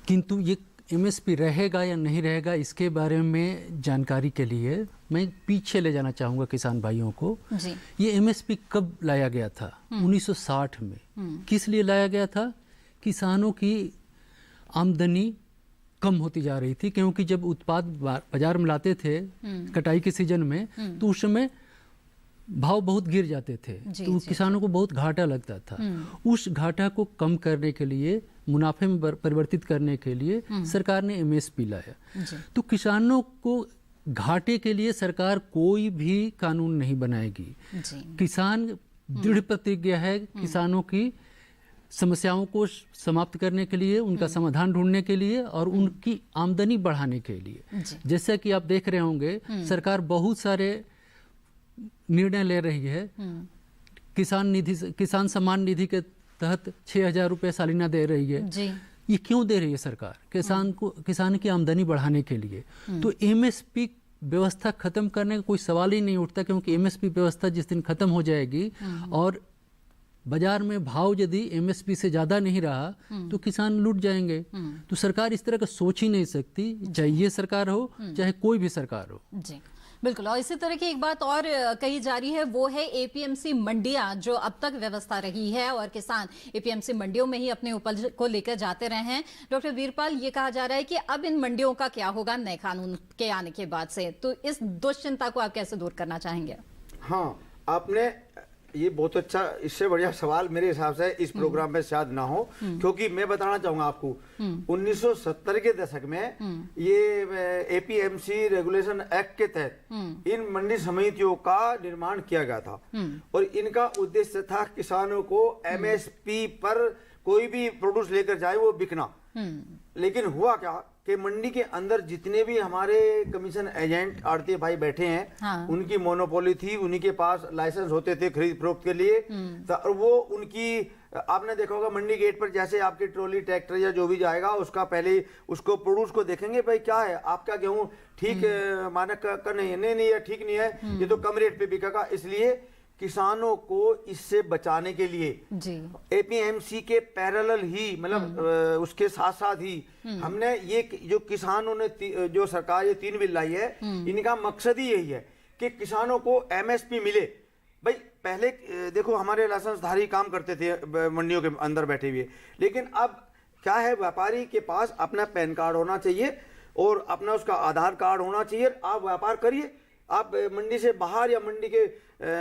किंतु ये एमएसपी रहेगा या नहीं रहेगा, इसके बारे में जानकारी के लिए मैं पीछे ले जाना चाहूँगा किसान भाइयों को। ये एमएसपी कब लाया गया था? 1960 में। किस लिए लाया गया था? किसानों की आमदनी कम होती जा रही थी, क्योंकि जब उत्पाद बाजार में लाते थे कटाई के सीजन में, तो उस समय भाव बहुत गिर जाते थे, तो किसानों को बहुत घाटा लगता था। उस घाटा को कम करने के लिए, मुनाफे में परिवर्तित करने के लिए सरकार ने एमएसपी लाया। तो किसानों को घाटे के लिए सरकार कोई भी कानून नहीं बनाएगी। किसान दृढ़ प्रतिज्ञा है किसानों की समस्याओं को समाप्त करने के लिए, उनका समाधान ढूंढने के लिए और उनकी आमदनी बढ़ाने के लिए। जैसा कि आप देख रहे होंगे, सरकार बहुत सारे निर्णय ले रही है। किसान सम्मान निधि के तहत 6,000 रुपये सालाना दे रही है। ये क्यों दे रही है सरकार? किसान की आमदनी बढ़ाने के लिए। तो एमएसपी व्यवस्था खत्म करने का कोई सवाल ही नहीं उठता, क्योंकि एमएसपी व्यवस्था जिस दिन खत्म हो जाएगी और बाजार में भाव यदि एमएसपी से ज्यादा नहीं रहा तो किसान लूट जाएंगे। तो सरकार इस तरह का सोच ही नहीं सकती, चाहे ये सरकार हो चाहे कोई भी सरकार हो। जी बिल्कुल। और इसी तरह की एक बात और कही जा रही है, वो है एपीएमसी मंडियां जो अब तक व्यवस्था रही है और किसान एपीएमसी मंडियों में ही अपने उपज को लेकर जाते रहे हैं। डॉक्टर वीरपाल, ये कहा जा रहा है कि अब इन मंडियों का क्या होगा नए कानून के आने के बाद से, तो इस दुश्चिंता को आप कैसे दूर करना चाहेंगे? हाँ, आपने ये बहुत अच्छा, इससे बढ़िया सवाल मेरे हिसाब से इस प्रोग्राम में शायद ना हो, क्योंकि मैं बताना चाहूंगा आपको 1970 के दशक में ये एपीएमसी रेगुलेशन एक्ट के तहत इन मंडी समितियों का निर्माण किया गया था और इनका उद्देश्य था किसानों को एमएसपी पर कोई भी प्रोड्यूस लेकर जाए वो बिकना। लेकिन हुआ क्या कि मंडी के अंदर जितने भी हमारे कमीशन एजेंट आड़ती भाई बैठे हैं, हाँ। उनकी मोनोपोली थी, उन्हीं के पास लाइसेंस होते थे खरीद फरोख्त के लिए। तो वो उनकी, आपने देखा होगा मंडी गेट पर जैसे आपकी ट्रॉली ट्रैक्टर या जो भी जाएगा उसका पहले उसको प्रोड्यूस को देखेंगे, भाई क्या है आपका गेहूं ठीक मानक का नहीं है, नहीं ठीक नहीं है, ये तो कम रेट पे बिकेगा। इसलिए किसानों को इससे बचाने के लिए एपीएमसी के पैरेलल ही, मतलब उसके साथ साथ ही हमने ये जो किसानों ने जो सरकार ये 3 बिल लाई है, इनका मकसद ही यही है कि किसानों को एमएसपी मिले। भाई पहले देखो हमारे लाइसेंसधारी काम करते थे मंडियों के अंदर बैठे हुए, लेकिन अब क्या है, व्यापारी के पास अपना पैन कार्ड होना चाहिए और अपना उसका आधार कार्ड होना चाहिए। आप व्यापार करिए, आप मंडी से बाहर या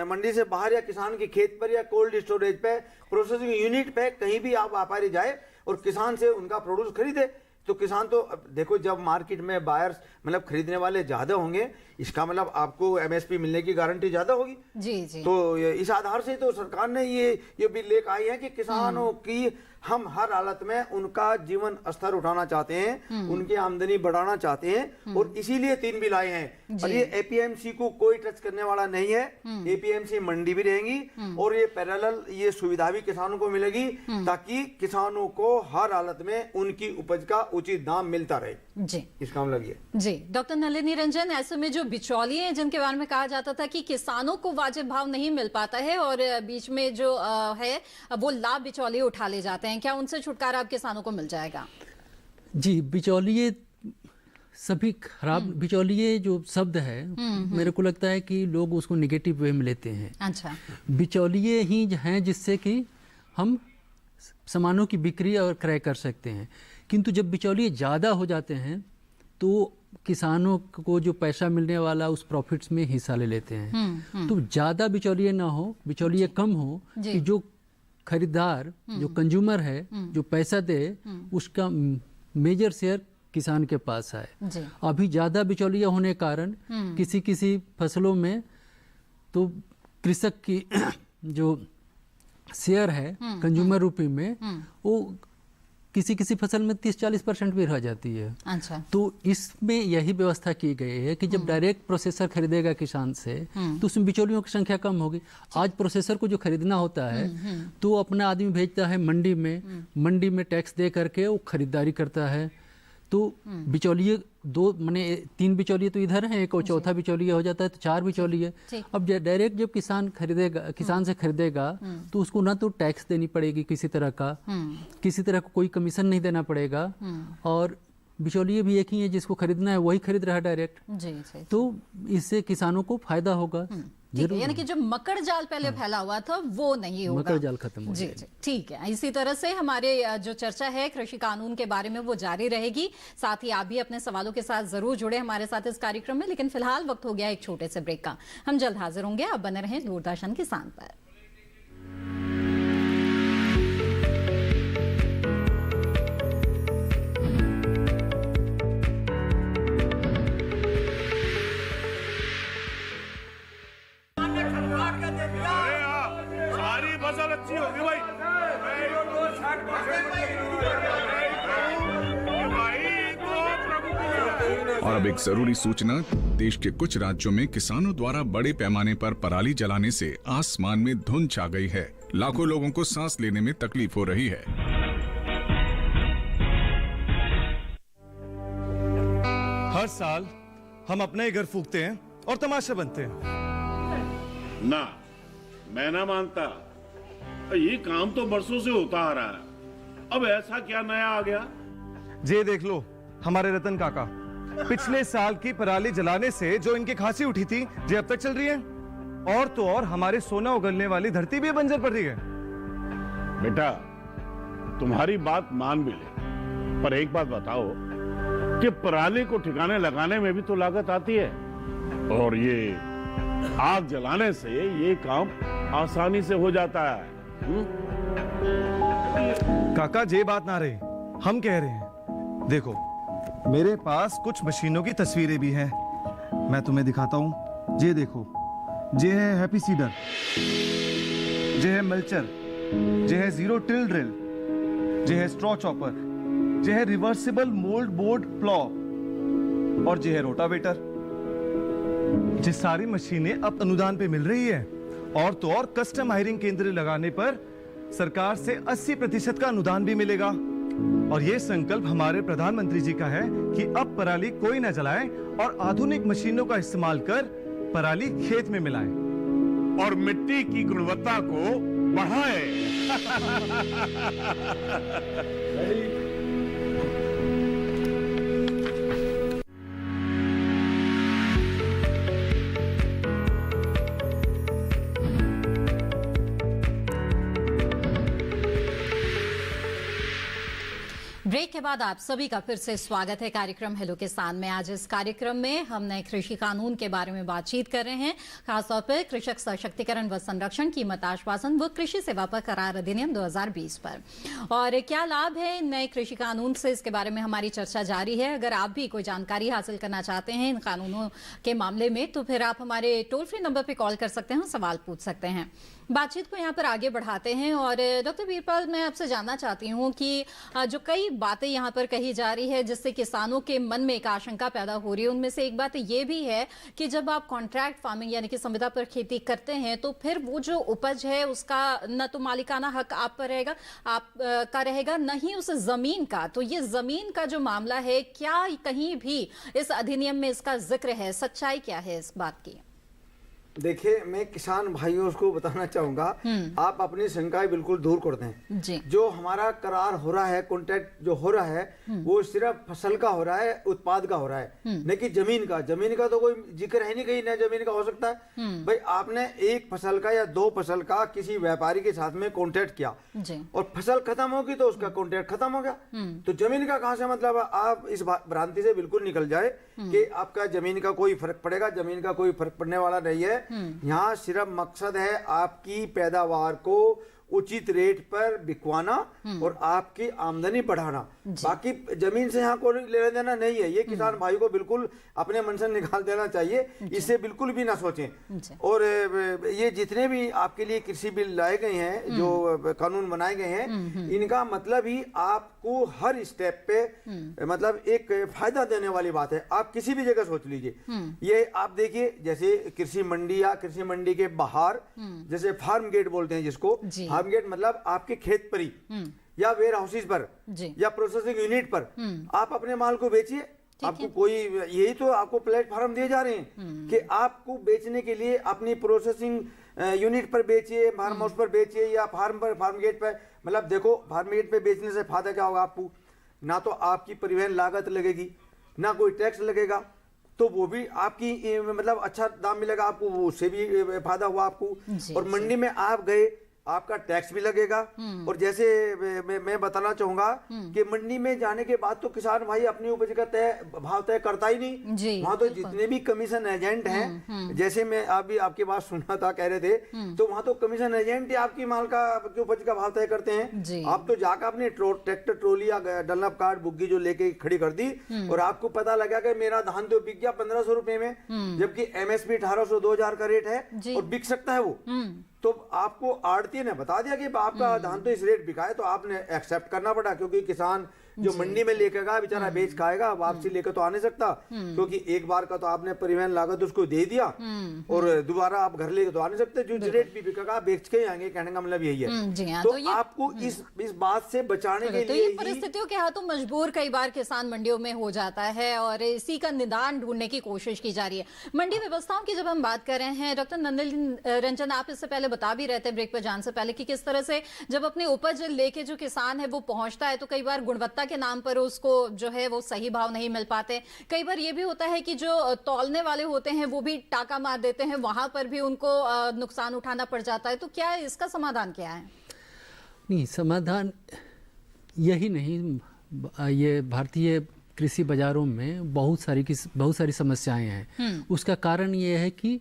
मंडी से बाहर या किसान के खेत पर या कोल्ड स्टोरेज पे, प्रोसेसिंग यूनिट पे कहीं भी आप व्यापारी जाए और किसान से उनका प्रोड्यूस खरीदे, तो किसान तो देखो जब मार्केट में बायर्स मतलब खरीदने वाले ज्यादा होंगे, इसका मतलब आपको एमएसपी मिलने की गारंटी ज्यादा होगी। जी। तो इस आधार से तो सरकार ने ये बिल लेकर आई है कि किसानों की हम हर हालत में उनका जीवन स्तर उठाना चाहते हैं, उनकी आमदनी बढ़ाना चाहते हैं और इसीलिए 3 बिल आए हैं। और ये एपीएमसी को कोई टच करने वाला नहीं है, एपीएमसी मंडी भी रहेंगी और ये पैरेलल ये सुविधा भी किसानों को मिलेगी ताकि किसानों को हर हालत में उनकी उपज का उचित दाम मिलता रहे। जी, इसका मतलब ये। जी, डॉक्टर नलिनी रंजन, ऐसे में जो बिचौलिए हैं जिनके बारे में कहा जाता था कि किसानों को वाजिब भाव नहीं मिल पाता है और बीच में जो है वो लाभ बिचौलिए उठा ले जाते हैं, क्या उनसे छुटकारा अब किसानों को मिल जाएगा? जी, बिचौलिए सभी खराब, बिचौलिए जो शब्द है मेरे को लगता है कि लोग उसको नेगेटिव वे में लेते हैं। अच्छा, बिचौलिए ही हैं जिससे कि हम सामानों की बिक्री और क्रय कर सकते हैं, किंतु जब बिचौलिए ज़्यादा हो जाते हैं तो किसानों को जो पैसा मिलने वाला उस प्रॉफिट्स में हिस्सा ले लेते हैं। तो ज़्यादा बिचौलिए ना हो, बिचौलिए कम हो कि जो खरीदार, जो कंज्यूमर है, जो पैसा दे, उसका मेजर शेयर किसान के पास आए। अभी ज़्यादा बिचौलिया होने कारण किसी फसलों में तो कृषक की जो शेयर है कंज्यूमर रूपी में वो किसी फसल में 30-40% भी रह जाती है। अच्छा। तो इसमें यही व्यवस्था की गई है कि जब डायरेक्ट प्रोसेसर खरीदेगा किसान से तो उसमें बिचौलियों की संख्या कम होगी। आज प्रोसेसर को जो खरीदना होता है तो अपना आदमी भेजता है मंडी में टैक्स दे करके वो खरीदारी करता है। तो बिचौलिए 3 बिचौलिए तो इधर हैं, एक और चौथा बिचौलिया हो जाता है तो 4 बिचौलिए। अब डायरेक्ट जब किसान से खरीदेगा तो उसको ना तो टैक्स देनी पड़ेगी किसी तरह का कोई कमीशन नहीं देना पड़ेगा और बिचौलिए भी एक ही है, जिसको खरीदना है वही खरीद रहा है डायरेक्ट। तो इससे किसानों को फायदा होगा। यानी कि जो मकड़ जाल पहले फैला हुआ था वो नहीं होगा, मकड़ जाल खत्म हो जाएगा। ठीक है, इसी तरह से हमारे जो चर्चा है कृषि कानून के बारे में वो जारी रहेगी। साथ ही आप भी अपने सवालों के साथ जरूर जुड़े हमारे साथ इस कार्यक्रम में, लेकिन फिलहाल वक्त हो गया एक छोटे से ब्रेक का। हम जल्द हाजिर होंगे, आप बने रहें दूरदर्शन किसान पर। अच्छी होगी भाई। और अब एक जरूरी सूचना, देश के कुछ राज्यों में किसानों द्वारा बड़े पैमाने पर पराली जलाने से आसमान में धुंध छा गई है। लाखों लोगों को सांस लेने में तकलीफ हो रही है। हर साल हम अपने ही घर फूकते हैं और तमाशा बनते हैं। ना, मैं ना मानता। ये काम तो बरसों से होता आ रहा है, अब ऐसा क्या नया आ गया? जे देख लो हमारे रतन काका, पिछले साल की पराली जलाने से जो इनकी खांसी उठी थी जो अब तक चल रही है, और तो और हमारे सोना उगलने वाली धरती भी बंजर पड़ रही है। बेटा तुम्हारी बात मान भी ले, पर एक बात बताओ कि पराली को ठिकाने लगाने में भी तो लागत आती है, और ये आग जलाने से ये काम आसानी से हो जाता है। काका ये बात ना रही, हम कह रहे हैं, देखो मेरे पास कुछ मशीनों की तस्वीरें भी हैं, मैं तुम्हें दिखाता हूं। ये देखो, ये है हैप्पी सीडर, ये है मल्चर, ये है जीरो टिल ड्रिल, ये है स्ट्रॉ चॉपर, ये है रिवर्सिबल मोल्ड बोर्ड प्लॉ, और ये है रोटावेटर। ये सारी मशीनें अब अनुदान पे मिल रही है, और तो और कस्टम हायरिंग केंद्र लगाने पर सरकार से 80% का अनुदान भी मिलेगा। और ये संकल्प हमारे प्रधानमंत्री जी का है कि अब पराली कोई न जलाए और आधुनिक मशीनों का इस्तेमाल कर पराली खेत में मिलाएं और मिट्टी की गुणवत्ता को बढ़ाएं। ब्रेक के बाद आप सभी का फिर से स्वागत है कार्यक्रम हेलो किसान में। आज इस कार्यक्रम में हम नए कृषि कानून के बारे में बातचीत कर रहे हैं, खासतौर पर कृषक सशक्तिकरण व संरक्षण, कीमत आश्वासन व कृषि सेवा पर करार अधिनियम 2020 पर, और क्या लाभ है नए कृषि कानून से, इसके बारे में हमारी चर्चा जारी है। अगर आप भी कोई जानकारी हासिल करना चाहते हैं इन कानूनों के मामले में तो फिर आप हमारे टोल फ्री नंबर पर कॉल कर सकते हैं, सवाल पूछ सकते हैं। बातचीत को यहाँ पर आगे बढ़ाते हैं और डॉक्टर वीरपाल, मैं आपसे जानना चाहती हूँ कि जो कई बातें यहाँ पर कही जा रही है जिससे किसानों के मन में एक आशंका पैदा हो रही है, उनमें से एक बात ये भी है कि जब आप कॉन्ट्रैक्ट फार्मिंग यानी कि संविदा पर खेती करते हैं तो फिर वो जो उपज है उसका न तो मालिकाना हक आप पर रहेगा, आप का रहेगा, न ही उस जमीन का। तो ये जमीन का जो मामला है, क्या कहीं भी इस अधिनियम में इसका जिक्र है? सच्चाई क्या है इस बात की? देखिए, मैं किसान भाइयों को बताना चाहूंगा, आप अपनी शंकाएं बिल्कुल दूर कर दें जी। जो हमारा करार हो रहा है, कॉन्ट्रैक्ट जो हो रहा है, वो सिर्फ फसल का हो रहा है, उत्पाद का हो रहा है, न कि जमीन का। जमीन का तो कोई जिक्र है नहीं, कहीं ना जमीन का हो सकता है। भाई आपने एक फसल का या दो फसल का किसी व्यापारी के साथ में कॉन्ट्रैक्ट किया और फसल खत्म होगी तो उसका कॉन्ट्रैक्ट खत्म हो गया, तो जमीन का कहां से मतलब? आप इस भ्रांति से बिल्कुल निकल जाए कि आपका जमीन का कोई फर्क पड़ेगा। जमीन का कोई फर्क पड़ने वाला नहीं है। यहाँ सिर्फ मकसद है आपकी पैदावार को उचित रेट पर बिकवाना और आपकी आमदनी बढ़ाना। बाकी जमीन से यहाँ कोई लेना देना नहीं है। ये किसान भाई को बिल्कुल अपने मन से निकाल देना चाहिए, इससे बिल्कुल भी ना सोचें। और ये जितने भी आपके लिए कृषि बिल लाए गए हैं, जो कानून बनाए गए हैं, इनका मतलब ही आपको हर स्टेप पे मतलब एक फायदा देने वाली बात है। आप किसी भी जगह सोच लीजिए, ये आप देखिए, जैसे कृषि मंडी या कृषि मंडी के बाहर जैसे फार्म गेट बोलते हैं जिसको, फार्म गेट मतलब आपके खेत पर ही या वेयर हाउसेज पर या प्रोसेसिंग यूनिट पर आप अपने माल को बेचिए। आपको कोई, यही तो आपको प्लेटफॉर्म दिए जा रहे हैं कि आपको बेचने के लिए अपनी प्रोसेसिंग यूनिट पर बेचिए, फार्म हाउस पर बेचिए या फार्म गेट पर। मतलब देखो, फार्म गेट पे बेचने से फायदा क्या होगा आपको? ना तो आपकी परिवहन लागत लगेगी, ना कोई टैक्स लगेगा, तो वो भी आपकी मतलब अच्छा दाम मिलेगा आपको, उससे भी फायदा हुआ आपको। और मंडी में आप गए, आपका टैक्स भी लगेगा। और जैसे मैं बताना चाहूंगा कि मंडी में जाने के बाद तो किसान भाई अपनी उपज का भाव तय करता ही नहीं। वहां तो जितने भी कमीशन एजेंट हैं, जैसे मैं अभी आपकी बात सुना था, कह रहे थे, तो वहां तो कमीशन एजेंट ही आपकी माल का उपज का भाव तय करते हैं। आप तो जाकर अपने ट्रैक्टर ट्रॉली या डनलप कार्ड बुग्गी जो लेके खड़ी कर दी और आपको पता लगा कि मेरा धान तो बिक गया 1500 रुपए में, जबकि MSP 1800 2000 का रेट है और बिक सकता है वो। तो आपको आड़ती ने बता दिया कि आपका धान तो इस रेट बिका है, तो आपने एक्सेप्ट करना पड़ा, क्योंकि किसान जो मंडी में लेकर गया बेचारा बेच खाएगा, वापसी लेकर तो आ नहीं सकता, क्योंकि एक बार का तो आपने परिवहन लागत उसको दे दिया और दोबारा आप घर लेकर तो आ नहीं सकते। जो रेट भी बिकेगा आप बेच के आएंगे, कहने का मतलब यही है। तो आपको इस बात से बचाने के लिए परिस्थितियों के हाथों मजबूर कई बार किसान मंडियों में हो जाता है और इसी का निदान ढूंढने की कोशिश की जा रही है। मंडी व्यवस्थाओं की जब हम बात कर रहे हैं, डॉक्टर नंदन रंजन, आप इससे पहले बता भी रहे थे ब्रेक पर जाने से पहले कि किस तरह से जब अपनी उपज लेके जो किसान है वो पहुंचता है तो कई बार गुणवत्ता के नाम पर उसको जो है वो सही भाव नहीं मिल पाते। कई बार ये भी होता है कि जो तौलने वाले होते हैं वो भी टाका मार देते हैं, वहां पर भी उनको नुकसान उठाना पड़ जाता है। तो क्या इसका समाधान क्या है? नहीं, समाधान यही नहीं, ये भारतीय कृषि बाजारों में बहुत सारी समस्याएं हैं। उसका कारण ये है कि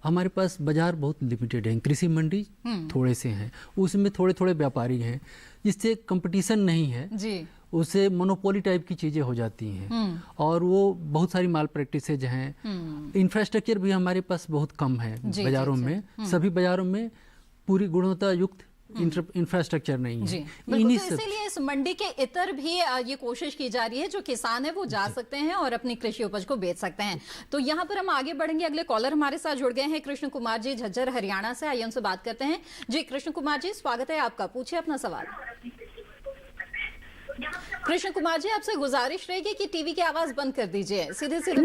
हमारे पास बाजार बहुत लिमिटेड हैं, कृषि मंडी थोड़े से हैं, उसमें थोड़े थोड़े व्यापारी हैं, जिससे कंपटीशन नहीं है जी। उससे मोनोपोली टाइप की चीज़ें हो जाती हैं और वो बहुत सारी माल प्रैक्टिसेज हैं। इंफ्रास्ट्रक्चर भी हमारे पास बहुत कम है बाज़ारों में, सभी बाज़ारों में पूरी गुणवत्ता युक्त इंफ्रास्ट्रक्चर नहीं है। तो इसीलिए इस मंडी के इतर भी ये कोशिश की जा रही है, जो किसान है वो जा सकते हैं और अपनी कृषि उपज को बेच सकते हैं। तो यहाँ पर हम आगे बढ़ेंगे, अगले कॉलर हमारे साथ जुड़ गए हैं कृष्ण कुमार जी झज्जर हरियाणा से। आइए उनसे बात करते हैं। जी कृष्ण कुमार जी, स्वागत है आपका, पूछिए अपना सवाल। कृष्ण कुमार जी, आपसे गुजारिश रहेगी कि टीवी की आवाज बंद कर दीजिए, सीधे सीधे।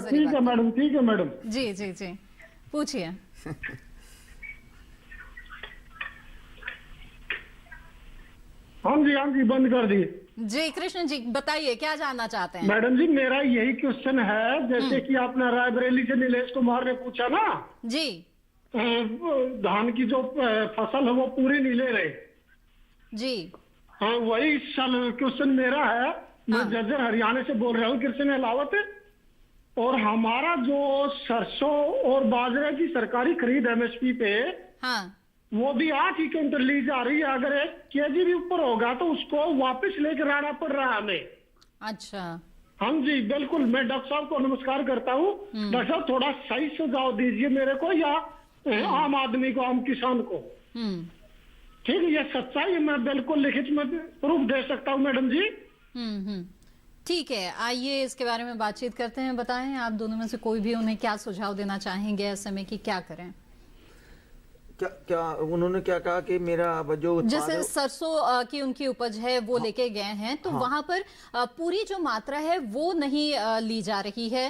ठीक है मैडम, ठीक है मैडम। जी जी जी, पूछिए। हाँ जी बंद कर दिए। जी कृष्ण जी बताइए, क्या जानना चाहते हैं? मैडम जी मेरा यही क्वेश्चन है, जैसे कि आपने रायबरेली से नीलेश कुमार ने पूछा ना जी, धान की जो फसल है वो पूरी नीले रहे जी। हाँ वही क्वेश्चन मेरा है। मैं जज्जर हरियाणा से बोल रहा हूँ, कृष्ण अलावत। और हमारा जो सरसों और बाजरे की सरकारी खरीद MSP पे वो भी 8 ही क्विंटल ली जा रही है। अगर 1 kg भी ऊपर होगा तो उसको वापस लेकर आना पड़ रहा है हमें। अच्छा हाँ जी बिल्कुल। मैं डॉक्टर साहब को नमस्कार करता हूँ। डॉक्टर साहब थोड़ा सही सुझाव दीजिए मेरे को या आम आदमी को, आम किसान को। ठीक है, ये सच्चाई है, मैं बिल्कुल लिखित में प्रूफ दे सकता हूँ मैडम जी। ठीक है, आइए इसके बारे में बातचीत करते हैं। बताएं आप दोनों में से कोई भी उन्हें क्या सुझाव देना चाहेंगे ऐसे में कि क्या करें? क्या उन्होंने क्या कहा कि मेरा जो जैसे सरसों की उनकी उपज है वो लेके गए हैं, तो वहां पर पूरी जो मात्रा है वो नहीं ली जा रही है।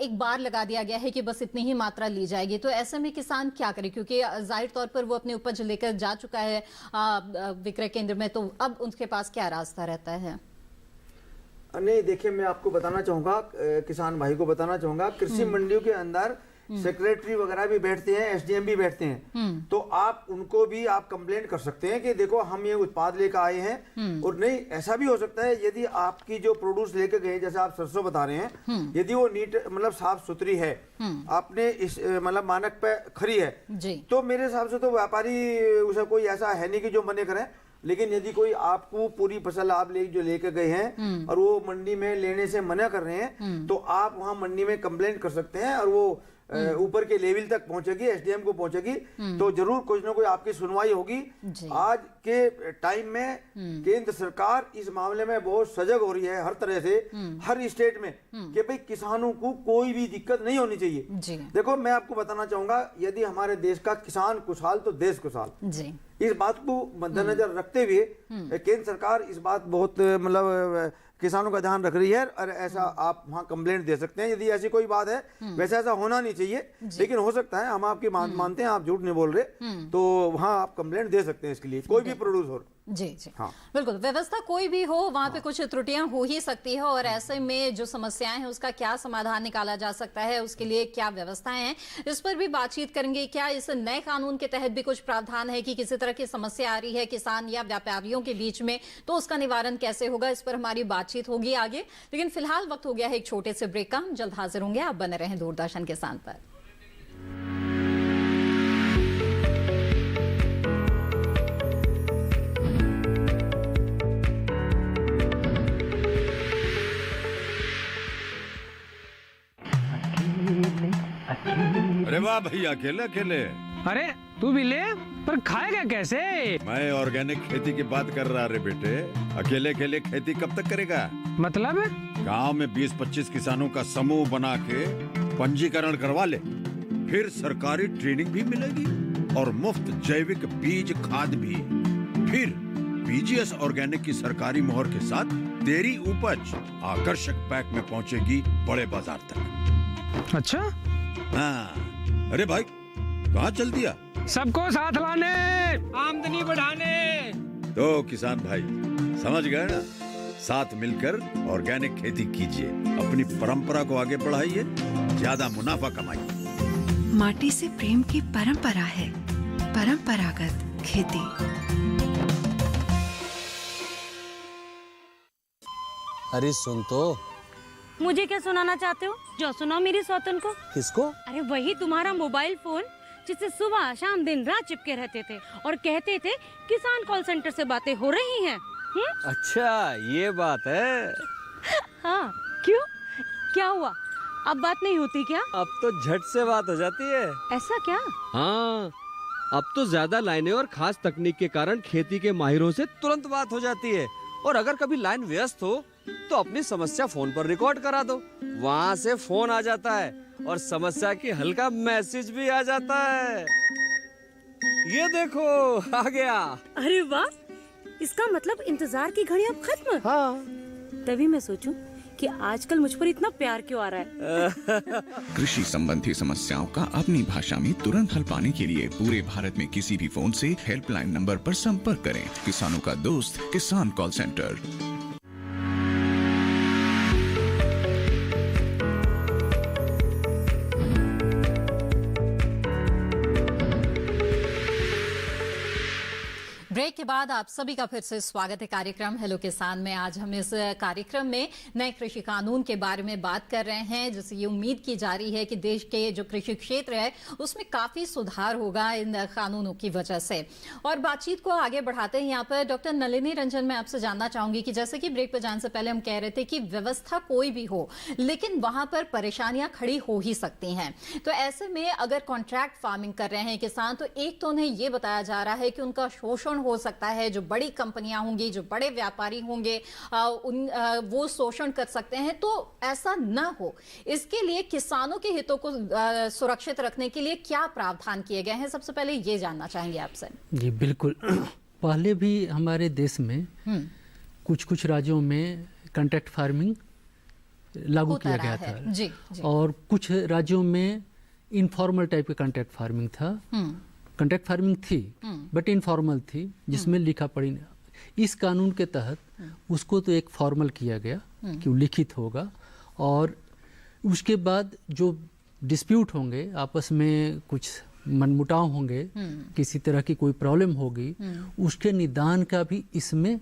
एक बार लगा दिया गया है कि बस इतनी ही मात्रा ली जाएगी। तो ऐसे में किसान क्या करे, क्योंकि जाहिर तौर पर वो अपनी उपज लेकर जा चुका है विक्रय केंद्र में, तो अब उनके पास क्या रास्ता रहता है? नहीं देखिए, मैं आपको बताना चाहूंगा, किसान भाई को बताना चाहूंगा, कृषि मंडियों के अंदर सेक्रेटरी वगैरह भी बैठते हैं, SDM भी बैठते हैं। तो आप उनको भी आप कंप्लेंट कर सकते हैं कि देखो हम ये उत्पाद लेकर आए हैं। और नहीं, ऐसा भी हो सकता है यदि आपकी जो प्रोड्यूस लेकर गए, जैसे आप सरसों बता रहे हैं, यदि वो नीट मतलब साफ सुथरी है, आपने इस मतलब मानक पे खरी है, तो मेरे हिसाब से तो व्यापारी उसे कोई ऐसा है नहीं कि जो मने करें। लेकिन यदि कोई आपको पूरी फसल आप लेके गए हैं और वो मंडी में लेने से मना कर रहे हैं, तो आप वहां मंडी में कंप्लेंट कर सकते हैं और वो ऊपर के लेवल तक पहुंचेगी, SDM को पहुंचेगी, तो जरूर कुछ ना कोई आपकी सुनवाई होगी। आज के टाइम में केंद्र सरकार इस मामले में बहुत सजग हो रही है हर तरह से, हर स्टेट में, कि भाई किसानों को कोई भी दिक्कत नहीं होनी चाहिए। देखो मैं आपको बताना चाहूंगा, यदि हमारे देश का किसान खुशहाल तो देश खुशहाल। इस बात को मद्देनजर रखते हुए केंद्र सरकार इस बात बहुत मतलब किसानों का ध्यान रख रही है। और ऐसा आप वहाँ कंप्लेंट दे सकते हैं यदि ऐसी कोई बात है। वैसे ऐसा होना नहीं चाहिए, लेकिन हो सकता है, हम आपकी मानते हैं, आप झूठ नहीं बोल रहे, तो वहाँ आप कंप्लेंट दे सकते हैं इसके लिए, कोई भी प्रोड्यूस हो। जी जी हाँ बिल्कुल, व्यवस्था कोई भी हो वहां पे कुछ त्रुटियां हो ही सकती है। और ऐसे में जो समस्याएं हैं उसका क्या समाधान निकाला जा सकता है, उसके लिए क्या व्यवस्थाएं हैं, इस पर भी बातचीत करेंगे। क्या इस नए कानून के तहत भी कुछ प्रावधान है कि किसी तरह की समस्या आ रही है किसान या व्यापारियों के बीच में, तो उसका निवारण कैसे होगा, इस पर हमारी बातचीत होगी आगे। लेकिन फिलहाल वक्त हो गया है एक छोटे से ब्रेक का, हम जल्द हाजिर होंगे। आप बने रहें दूरदर्शन किसान पर। अरे वाह भैया, अकेले अकेले। अरे तू भी ले, पर खाएगा कैसे? मैं ऑर्गेनिक खेती की बात कर रहा रे बेटे। अकेले अकेले खेती कब तक करेगा? मतलब गांव में 20-25 किसानों का समूह बना के पंजीकरण करवा ले, फिर सरकारी ट्रेनिंग भी मिलेगी और मुफ्त जैविक बीज खाद भी। फिर BGS ऑर्गेनिक की सरकारी मोहर के साथ तेरी उपज आकर्षक पैक में पहुंचेगी बड़े बाजार तक। अच्छा हाँ। अरे भाई कहाँ चल दिया? सबको साथ लाने, आमदनी बढ़ाने। तो किसान भाई समझ गए ना, साथ मिलकर ऑर्गेनिक खेती कीजिए, अपनी परंपरा को आगे बढ़ाइए, ज्यादा मुनाफा कमाइए। माटी से प्रेम की परंपरा है परंपरागत खेती। अरे सुन तो। मुझे क्या सुनाना चाहते हो? जो सुनाओ मेरी सौतन को। किसको? अरे वही तुम्हारा मोबाइल फोन जिससे सुबह शाम दिन रात चिपके रहते थे और कहते थे किसान कॉल सेंटर से बातें हो रही हैं। अच्छा ये बात है। हाँ क्यों, क्या हुआ? अब बात नहीं होती क्या? अब तो झट से बात हो जाती है। ऐसा क्या? हाँ, अब तो ज्यादा लाइनें और खास तकनीक के कारण खेती के माहिरों से तुरंत बात हो जाती है। और अगर कभी लाइन व्यस्त हो तो अपनी समस्या फोन पर रिकॉर्ड करा दो, वहाँ से फोन आ जाता है और समस्या की हल का मैसेज भी आ जाता है। ये देखो आ गया। अरे वाह, इसका मतलब इंतजार की घड़ी अब खत्म। हाँ। तभी मैं सोचूं कि आजकल मुझ पर इतना प्यार क्यों आ रहा है। कृषि संबंधी समस्याओं का अपनी भाषा में तुरंत हल पाने के लिए पूरे भारत में किसी भी फोन से हेल्पलाइन नंबर पर संपर्क करें। किसानों का दोस्त किसान कॉल सेंटर। ब्रेक के बाद आप सभी का फिर से स्वागत है कार्यक्रम हेलो किसान में। आज हम इस कार्यक्रम में नए कृषि कानून के बारे में बात कर रहे हैं, जिससे ये उम्मीद की जा रही है कि देश के जो कृषि क्षेत्र है उसमें काफी सुधार होगा इन कानूनों की वजह से। और बातचीत को आगे बढ़ाते हैं यहाँ पर डॉक्टर नलिनी रंजन, मैं आपसे जानना चाहूंगी कि जैसे कि ब्रेक पर जाने से पहले हम कह रहे थे कि व्यवस्था कोई भी हो लेकिन वहां पर परेशानियां खड़ी हो ही सकती हैं। तो ऐसे में अगर कॉन्ट्रैक्ट फार्मिंग कर रहे हैं किसान, तो एक तो उन्हें ये बताया जा रहा है कि उनका शोषण हो सकता है, जो बड़ी कंपनियां होंगी, जो बड़े व्यापारी होंगे वो शोषण कर सकते हैं। तो ऐसा ना हो, इसके लिए किसानों के हितों को सुरक्षित रखने के लिए क्या प्रावधान किए गए हैं, सबसे पहले ये जानना चाहेंगे आपसे। जी बिल्कुल। पहले भी हमारे देश में कुछ राज्यों में कॉन्ट्रैक्ट फार्मिंग लागू किया गया था। जी। और कुछ राज्यों में इनफॉर्मल टाइप का कॉन्ट्रैक्ट फार्मिंग था। कॉन्ट्रैक्ट फार्मिंग थी बट इनफॉर्मल थी, जिसमें लिखा पढ़ी। इस कानून के तहत उसको तो एक फॉर्मल किया गया कि वो लिखित होगा, और उसके बाद जो डिस्प्यूट होंगे, आपस में कुछ मनमुटाव होंगे, किसी तरह की कोई प्रॉब्लम होगी, उसके निदान का भी इसमें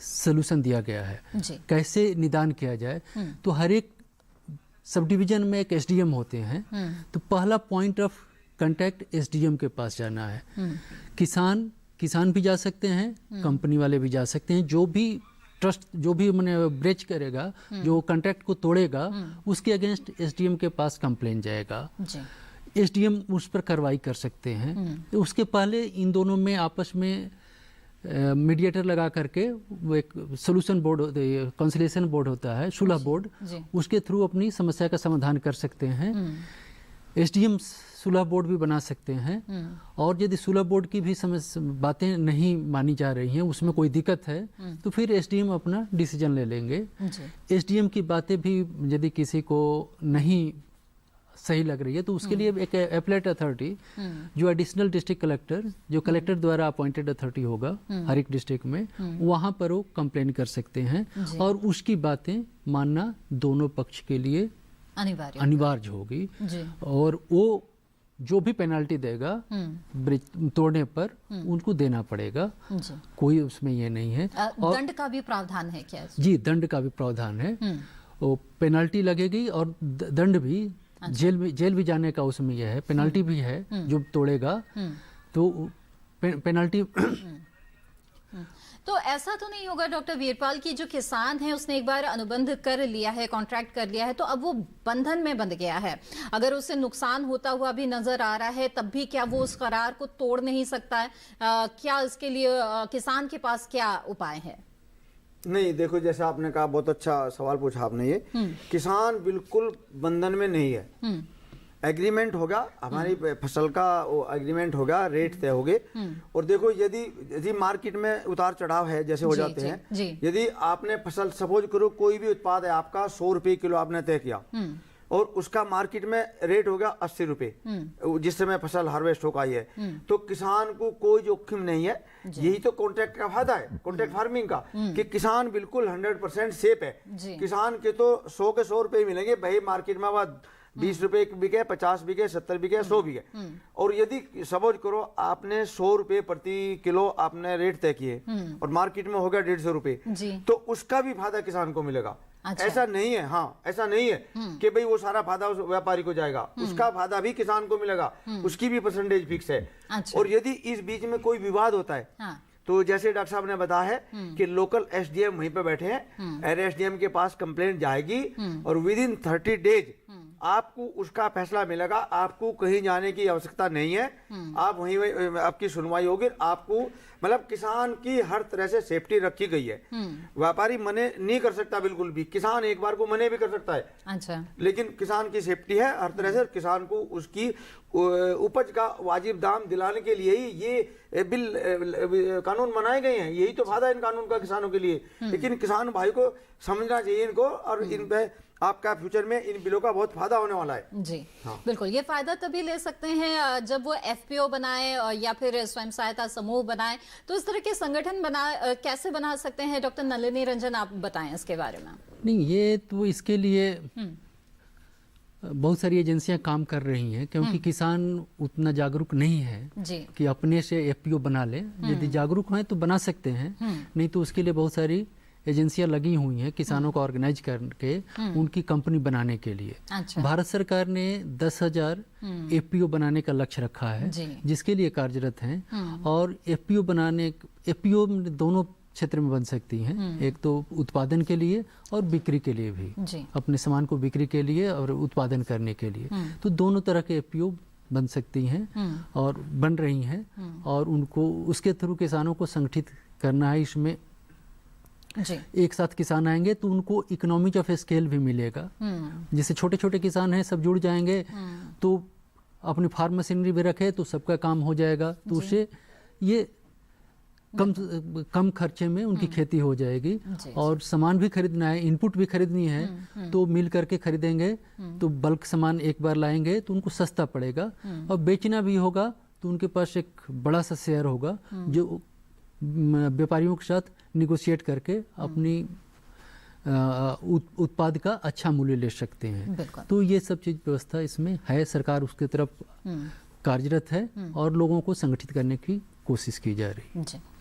सलूशन दिया गया है। कैसे निदान किया जाए, तो हर एक सब डिवीजन में एक एसडीएम होते हैं। तो पहला पॉइंट ऑफ कांटेक्ट एसडीएम के पास जाना है। किसान भी जा सकते हैं, कंपनी वाले भी जा सकते हैं। जो भी ट्रस्ट, जो भी मैंने ब्रेच करेगा, जो कॉन्ट्रैक्ट को तोड़ेगा, उसके अगेंस्ट एसडीएम के पास कंप्लेन जाएगा। एसडीएम उस पर कार्रवाई कर सकते हैं। तो उसके पहले इन दोनों में आपस में मीडिएटर लगा करके वो एक सोल्यूशन बोर्ड, कंसिलिएशन बोर्ड होता है, सुलह बोर्ड, उसके थ्रू अपनी समस्या का समाधान कर सकते हैं। एसडीएम सुलह बोर्ड भी बना सकते हैं। और यदि सुलह बोर्ड की भी बातें नहीं मानी जा रही हैं, उसमें कोई दिक्कत है, तो फिर एसडीएम अपना डिसीजन ले लेंगे। एसडीएम की बातें भी यदि किसी को नहीं सही लग रही है, तो उसके लिए एक एपलेट अथॉरिटी, जो एडिशनल डिस्ट्रिक्ट कलेक्टर, जो कलेक्टर द्वारा अपॉइंटेड अथॉरिटी होगा हर एक डिस्ट्रिक्ट में, वहाँ पर वो कंप्लेन कर सकते हैं। और उसकी बातें मानना दोनों पक्ष के लिए अनिवार्य होगी। और वो जो भी पेनल्टी देगा ब्रिज तोड़ने पर, उनको देना पड़ेगा। कोई उसमें ये नहीं है। और दंड का भी प्रावधान है क्या? जी, दंड का भी प्रावधान है। वो पेनल्टी लगेगी और दंड भी, जेल भी जाने का उसमें यह है, पेनल्टी भी है। जो तोड़ेगा तो पेनल्टी। तो ऐसा तो नहीं होगा डॉक्टर वीरपाल की जो किसान है उसने एक बार अनुबंध कर लिया है, कॉन्ट्रैक्ट कर लिया है, तो अब वो बंधन में बंध गया है, अगर उसे नुकसान होता हुआ भी नजर आ रहा है, तब भी क्या वो उस करार को तोड़ नहीं सकता है? क्या इसके लिए किसान के पास क्या उपाय है? नहीं, देखो, जैसा आपने कहा, बहुत अच्छा सवाल पूछा आपने। ये किसान बिल्कुल बंधन में नहीं है। एग्रीमेंट होगा, हमारी फसल का वो एग्रीमेंट होगा, रेट तय होंगे। और देखो, यदि मार्केट में उतार चढ़ाव है, जैसे हो जाते हैं, यदि आपने फसल, सपोज करो कोई भी उत्पाद है आपका 100 रुपए किलो आपने तय किया, और उसका मार्केट में रेट हो गया 80 रुपए, जिस समय फसल हार्वेस्ट होकर आई है, तो किसान को कोई जोखिम नहीं है। यही तो कॉन्ट्रैक्ट का फायदा है, कॉन्ट्रैक्ट फार्मिंग का, कि किसान बिल्कुल 100% सेफ है। किसान के तो 100 के 100 रुपए मिलेंगे, भाई मार्केट में वह 20 रुपए बिके, 50 बिके, 70 बिके, 100 बिके। और यदि सपोज करो आपने 100 रुपए प्रति किलो आपने रेट तय किए और मार्केट में हो गया 150 रुपए, तो उसका भी फायदा किसान को मिलेगा। अच्छा। ऐसा नहीं है, हाँ ऐसा नहीं है कि भाई वो सारा फायदा उस व्यापारी को जाएगा, उसका फायदा भी किसान को मिलेगा, उसकी भी परसेंटेज फिक्स है। अच्छा। और यदि इस बीच में कोई विवाद होता है, हाँ। तो जैसे डॉक्टर साहब ने बताया है कि लोकल एसडीएम वहीं पे बैठे हैं, एसडीएम के पास कंप्लेंट जाएगी और विद इन 30 डेज आपको उसका फैसला मिलेगा। आपको कहीं जाने की आवश्यकता नहीं है, आप वहीं आपकी सुनवाई होगी। आपको मतलब किसान की हर तरह से सेफ्टी रखी गई है। व्यापारी मने नहीं कर सकता बिल्कुल भी, किसान एक बार को मने भी कर सकता है। अच्छा। लेकिन किसान की सेफ्टी है हर तरह से। किसान को उसकी उपज का वाजिब दाम दिलाने के लिए ही ये बिल कानून बनाए गए हैं। यही तो फायदा इन कानून का किसानों के लिए। लेकिन किसान भाई को समझना चाहिए इनको, और इन पे आपका फ्यूचर में इन बिलों का बहुत फायदा होने वाला है। जी हाँ। बिल्कुल, ये फायदा तभी ले सकते हैं जब वो एफपीओ बनाए या फिर स्वयं सहायता समूह बनाए। तो इस तरह के संगठन कैसे बना सकते हैं? डॉक्टर नलिनी रंजन, आप बताएं इसके बारे में। नहीं, ये तो इसके लिए बहुत सारी एजेंसियां काम कर रही हैं, क्योंकि किसान उतना जागरूक नहीं है कि अपने से एफपीओ बना ले। यदि जागरूक हैं तो बना सकते हैं, नहीं तो उसके लिए बहुत सारी एजेंसियां लगी हुई हैं किसानों को ऑर्गेनाइज करके उनकी कंपनी बनाने के लिए। अच्छा। भारत सरकार ने 10,000 एफपीओ बनाने का लक्ष्य रखा है, जिसके लिए कार्यरत हैं। और एफपीओ दोनों क्षेत्र में बन सकती हैं, एक तो उत्पादन के लिए और बिक्री के लिए भी, अपने सामान को बिक्री के लिए और उत्पादन करने के लिए। तो दोनों तरह के एफपीओ बन सकती हैं और बन रही हैं, और उनको उसके थ्रू किसानों को संगठित करना है। इसमें एक साथ किसान आएंगे तो उनको इकोनॉमिक ऑफ स्केल भी मिलेगा। जैसे छोटे छोटे किसान हैं, सब जुड़ जाएंगे तो अपनी फार्म मशीनरी भी रखे तो सबका काम हो जाएगा। तो उससे ये कम खर्चे में उनकी खेती हो जाएगी। और सामान भी खरीदना है, इनपुट भी खरीदनी है, तो मिल करके खरीदेंगे तो बल्क सामान एक बार लाएंगे तो उनको सस्ता पड़ेगा। और बेचना भी होगा तो उनके पास एक बड़ा सा शेयर होगा, जो व्यापारियों के साथ निगोशिएट करके अपनी उत्पाद का अच्छा मूल्य ले सकते हैं। तो ये सब चीज व्यवस्था इसमें है, सरकार उसकी तरफ कार्यरत है और लोगों को संगठित करने की कोशिश की जा रही है।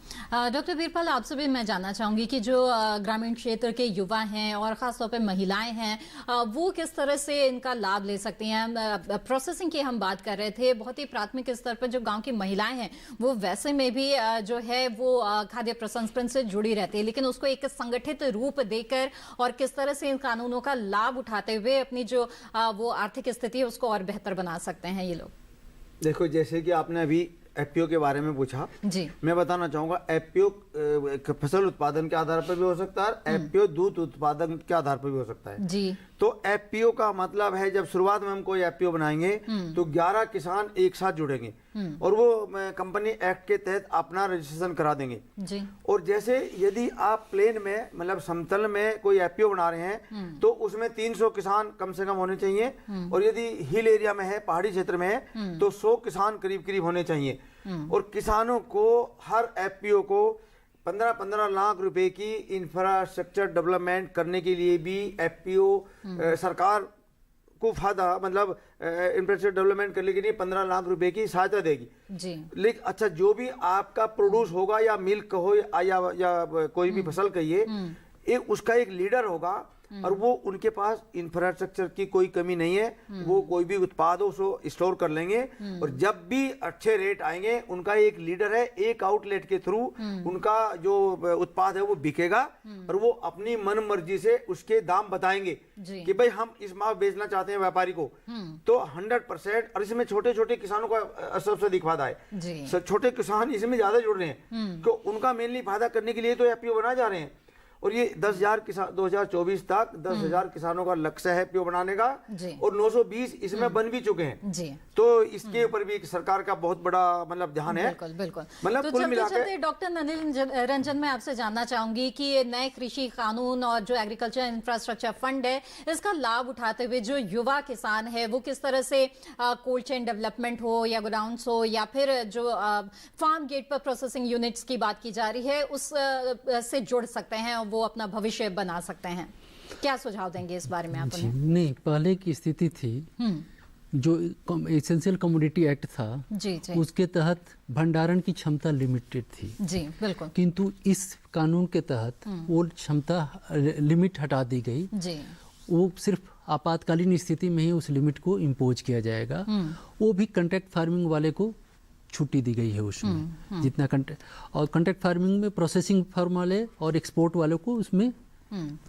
डॉक्टर वीरपाल, आपसे भी मैं जानना चाहूंगी कि जो ग्रामीण क्षेत्र के युवा हैं और ख़ासतौर पे महिलाएं हैं, वो किस तरह से इनका लाभ ले सकती हैं? प्रोसेसिंग की हम बात कर रहे थे, बहुत ही प्राथमिक स्तर पर जो गांव की महिलाएं हैं वो वैसे में भी जो है वो खाद्य प्रसंस्करण से जुड़ी रहती है, लेकिन उसको एक संगठित रूप देकर और किस तरह से इन कानूनों का लाभ उठाते हुए अपनी जो वो आर्थिक स्थिति है उसको और बेहतर बना सकते हैं ये लोग। देखो, जैसे कि आपने अभी एफपीओ के बारे में पूछा जी, मैं बताना चाहूंगा एफपीओ फसल उत्पादन के आधार पर भी हो सकता है, एफपीओ दूध उत्पादन के आधार पर भी हो सकता है जी। तो एफपीओ का मतलब है जब शुरुआत में हम कोई एफपीओ बनाएंगे तो 11 किसान एक साथ जुड़ेंगे और वो कंपनी एक्ट के तहत अपना रजिस्ट्रेशन करा देंगे जी। और जैसे यदि आप प्लेन में मतलब समतल में कोई एफपीओ बना रहे हैं तो उसमें 300 किसान कम से कम होने चाहिए, और यदि हिल एरिया में है, पहाड़ी क्षेत्र में है, तो 100 किसान करीब करीब होने चाहिए। और किसानों को हर एफपीओ को 15-15 लाख रुपए की इंफ्रास्ट्रक्चर डेवलपमेंट करने के लिए भी एफपीओ सरकार को फायदा मतलब इंफ्रास्ट्रक्चर डेवलपमेंट करने के लिए 15 लाख रुपए की सहायता देगी जी। लेकिन अच्छा, जो भी आपका प्रोड्यूस होगा या मिल्क हो या कोई भी फसल कहिए, उसका एक लीडर होगा और वो उनके पास इंफ्रास्ट्रक्चर की कोई कमी नहीं है, वो कोई भी उत्पाद हो उसको स्टोर कर लेंगे और जब भी अच्छे रेट आएंगे उनका एक लीडर है, एक आउटलेट के थ्रू उनका जो उत्पाद है वो बिकेगा और वो अपनी मन मर्जी से उसके दाम बताएंगे कि भाई हम इस माह बेचना चाहते हैं व्यापारी को, तो 100%। और इसमें छोटे छोटे किसानों का सबसे अधिक फायदा है, छोटे किसान इसमें ज्यादा जुड़ रहे हैं, तो उनका मेनली फायदा करने के लिए तो एफपीओ बना जा रहे हैं। और ये 10,000 किसान 2024 तक 10,000 किसानों का लक्ष्य है पीओ बनाने का, और 920 इसमें बन भी चुके हैं जी। तो इसके ऊपर भी सरकार का बहुत बड़ा मतलब ध्यान है। बिल्कुल। मतलब कुल मिलाकर डॉक्टर नलिन रंजन, मैं आपसे जानना चाहूंगी कि ये नए कृषि कानून और जो एग्रीकल्चर इंफ्रास्ट्रक्चर फंड है, इसका लाभ उठाते हुए जो युवा किसान है वो किस तरह से कोल्ड चेन डेवलपमेंट हो या गोडाउन्स हो या फिर जो फार्म गेट पर प्रोसेसिंग यूनिट्स की बात की जा रही है उस से जुड़ सकते हैं और वो अपना भविष्य बना सकते हैं। क्या सुझाव देंगे इस बारे में आप? नहीं, पहले की स्थिति थी जो एसेंशियल कमोडिटी एक्ट था जी, उसके तहत भंडारण की क्षमता लिमिटेड थी जी, बिल्कुल। किंतु इस कानून के तहत वो क्षमता लिमिट हटा दी गई जी। वो सिर्फ आपातकालीन स्थिति में ही उस लिमिट को इम्पोज किया जाएगा। वो भी कॉन्ट्रैक्ट फार्मिंग वाले को छुट्टी दी गई है उसमें जितना कॉन्ट्रैक्ट फार्मिंग में प्रोसेसिंग फार्म वाले और एक्सपोर्ट वालों को उसमें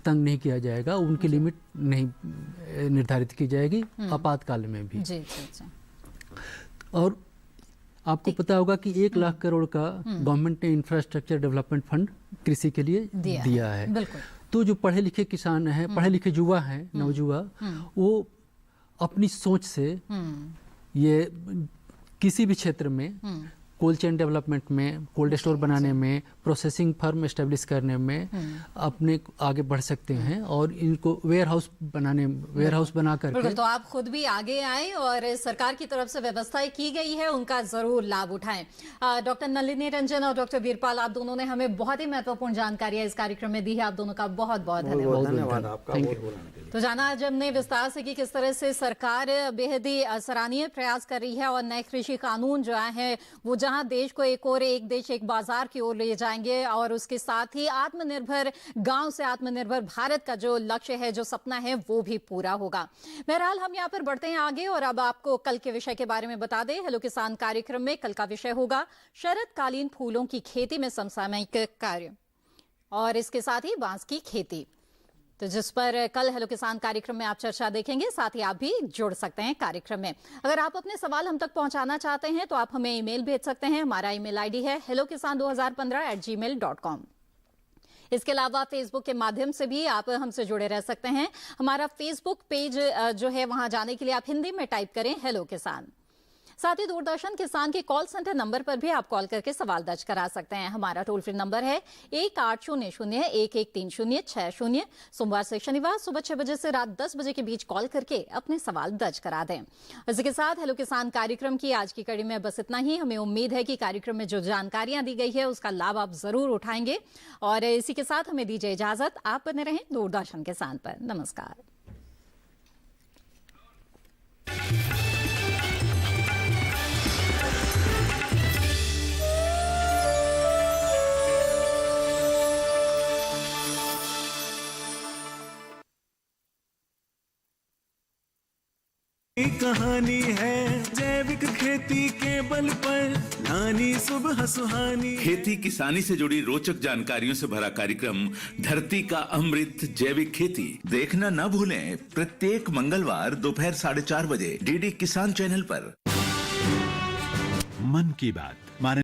तंग नहीं किया जाएगा, उनकी लिमिट नहीं निर्धारित की जाएगी आपातकाल में भी जी। और आपको पता होगा कि 1 लाख करोड़ का गवर्नमेंट ने इंफ्रास्ट्रक्चर डेवलपमेंट फंड कृषि के लिए दिया है। तो जो पढ़े लिखे किसान हैं, पढ़े लिखे युवा हैं, नवयुवा, वो अपनी सोच से ये किसी भी क्षेत्र में कोल्ड चेन डेवलपमेंट में, कोल्ड स्टोर बनाने में, प्रोसेसिंग फर्म एस्टेब्लिश करने में अपने आगे बढ़ सकते हैं और इनको वेयर हाउस बना करके। तो आप खुद भी आगे आए और सरकार की तरफ से व्यवस्थाएं की गई है उनका जरूर लाभ उठाएं। डॉक्टर नलिनी रंजन और डॉक्टर वीरपाल, आप दोनों ने हमें बहुत ही महत्वपूर्ण जानकारियां इस कार्यक्रम में दी है। आप दोनों का बहुत बहुत धन्यवाद आपका। तो जाना आज हमने विस्तार से कि किस तरह से सरकार बेहद ही सराहनीय प्रयास कर रही है और नए कृषि कानून जो है वो जहां देश को एक देश एक बाजार की ओर ले जाएंगे और उसके साथ ही आत्मनिर्भर गांव से आत्मनिर्भर भारत का जो लक्ष्य है, जो सपना है, वो भी पूरा होगा। बहरहाल हम यहाँ पर बढ़ते हैं आगे और अब आपको कल के विषय के बारे में बता दें। हेलो किसान कार्यक्रम में कल का विषय होगा शरदकालीन फूलों की खेती में समसामयिक कार्य और इसके साथ ही बांस की खेती, तो जिस पर कल हेलो किसान कार्यक्रम में आप चर्चा देखेंगे। साथ ही आप भी जुड़ सकते हैं कार्यक्रम में। अगर आप अपने सवाल हम तक पहुंचाना चाहते हैं तो आप हमें ईमेल भेज सकते हैं। हमारा ईमेल आईडी है hellokisan2015@gmail.com। इसके अलावा फेसबुक के माध्यम से भी आप हमसे जुड़े रह सकते हैं। हमारा फेसबुक पेज जो है वहां जाने के लिए आप हिंदी में टाइप करें हेलो किसान। साथ ही दूरदर्शन किसान के कॉल सेंटर नंबर पर भी आप कॉल करके सवाल दर्ज करा सकते हैं। हमारा टोल फ्री नंबर है 1800-113060। सोमवार से शनिवार सुबह 6 बजे से रात 10 बजे के बीच कॉल करके अपने सवाल दर्ज करा दें। इसी के साथ हेलो किसान कार्यक्रम की आज की कड़ी में बस इतना ही। हमें उम्मीद है कि कार्यक्रम में जो जानकारियां दी गई है उसका लाभ आप जरूर उठाएंगे और इसी के साथ हमें दीजिए इजाजत। आप बने रहें दूरदर्शन किसान पर। नमस्कार। कहानी है जैविक खेती के बल पर नानी सुबह सुहानी। खेती किसानी से जुड़ी रोचक जानकारियों से भरा कार्यक्रम धरती का अमृत जैविक खेती देखना न भूलें प्रत्येक मंगलवार दोपहर 4:30 बजे डीडी किसान चैनल पर। मन की बात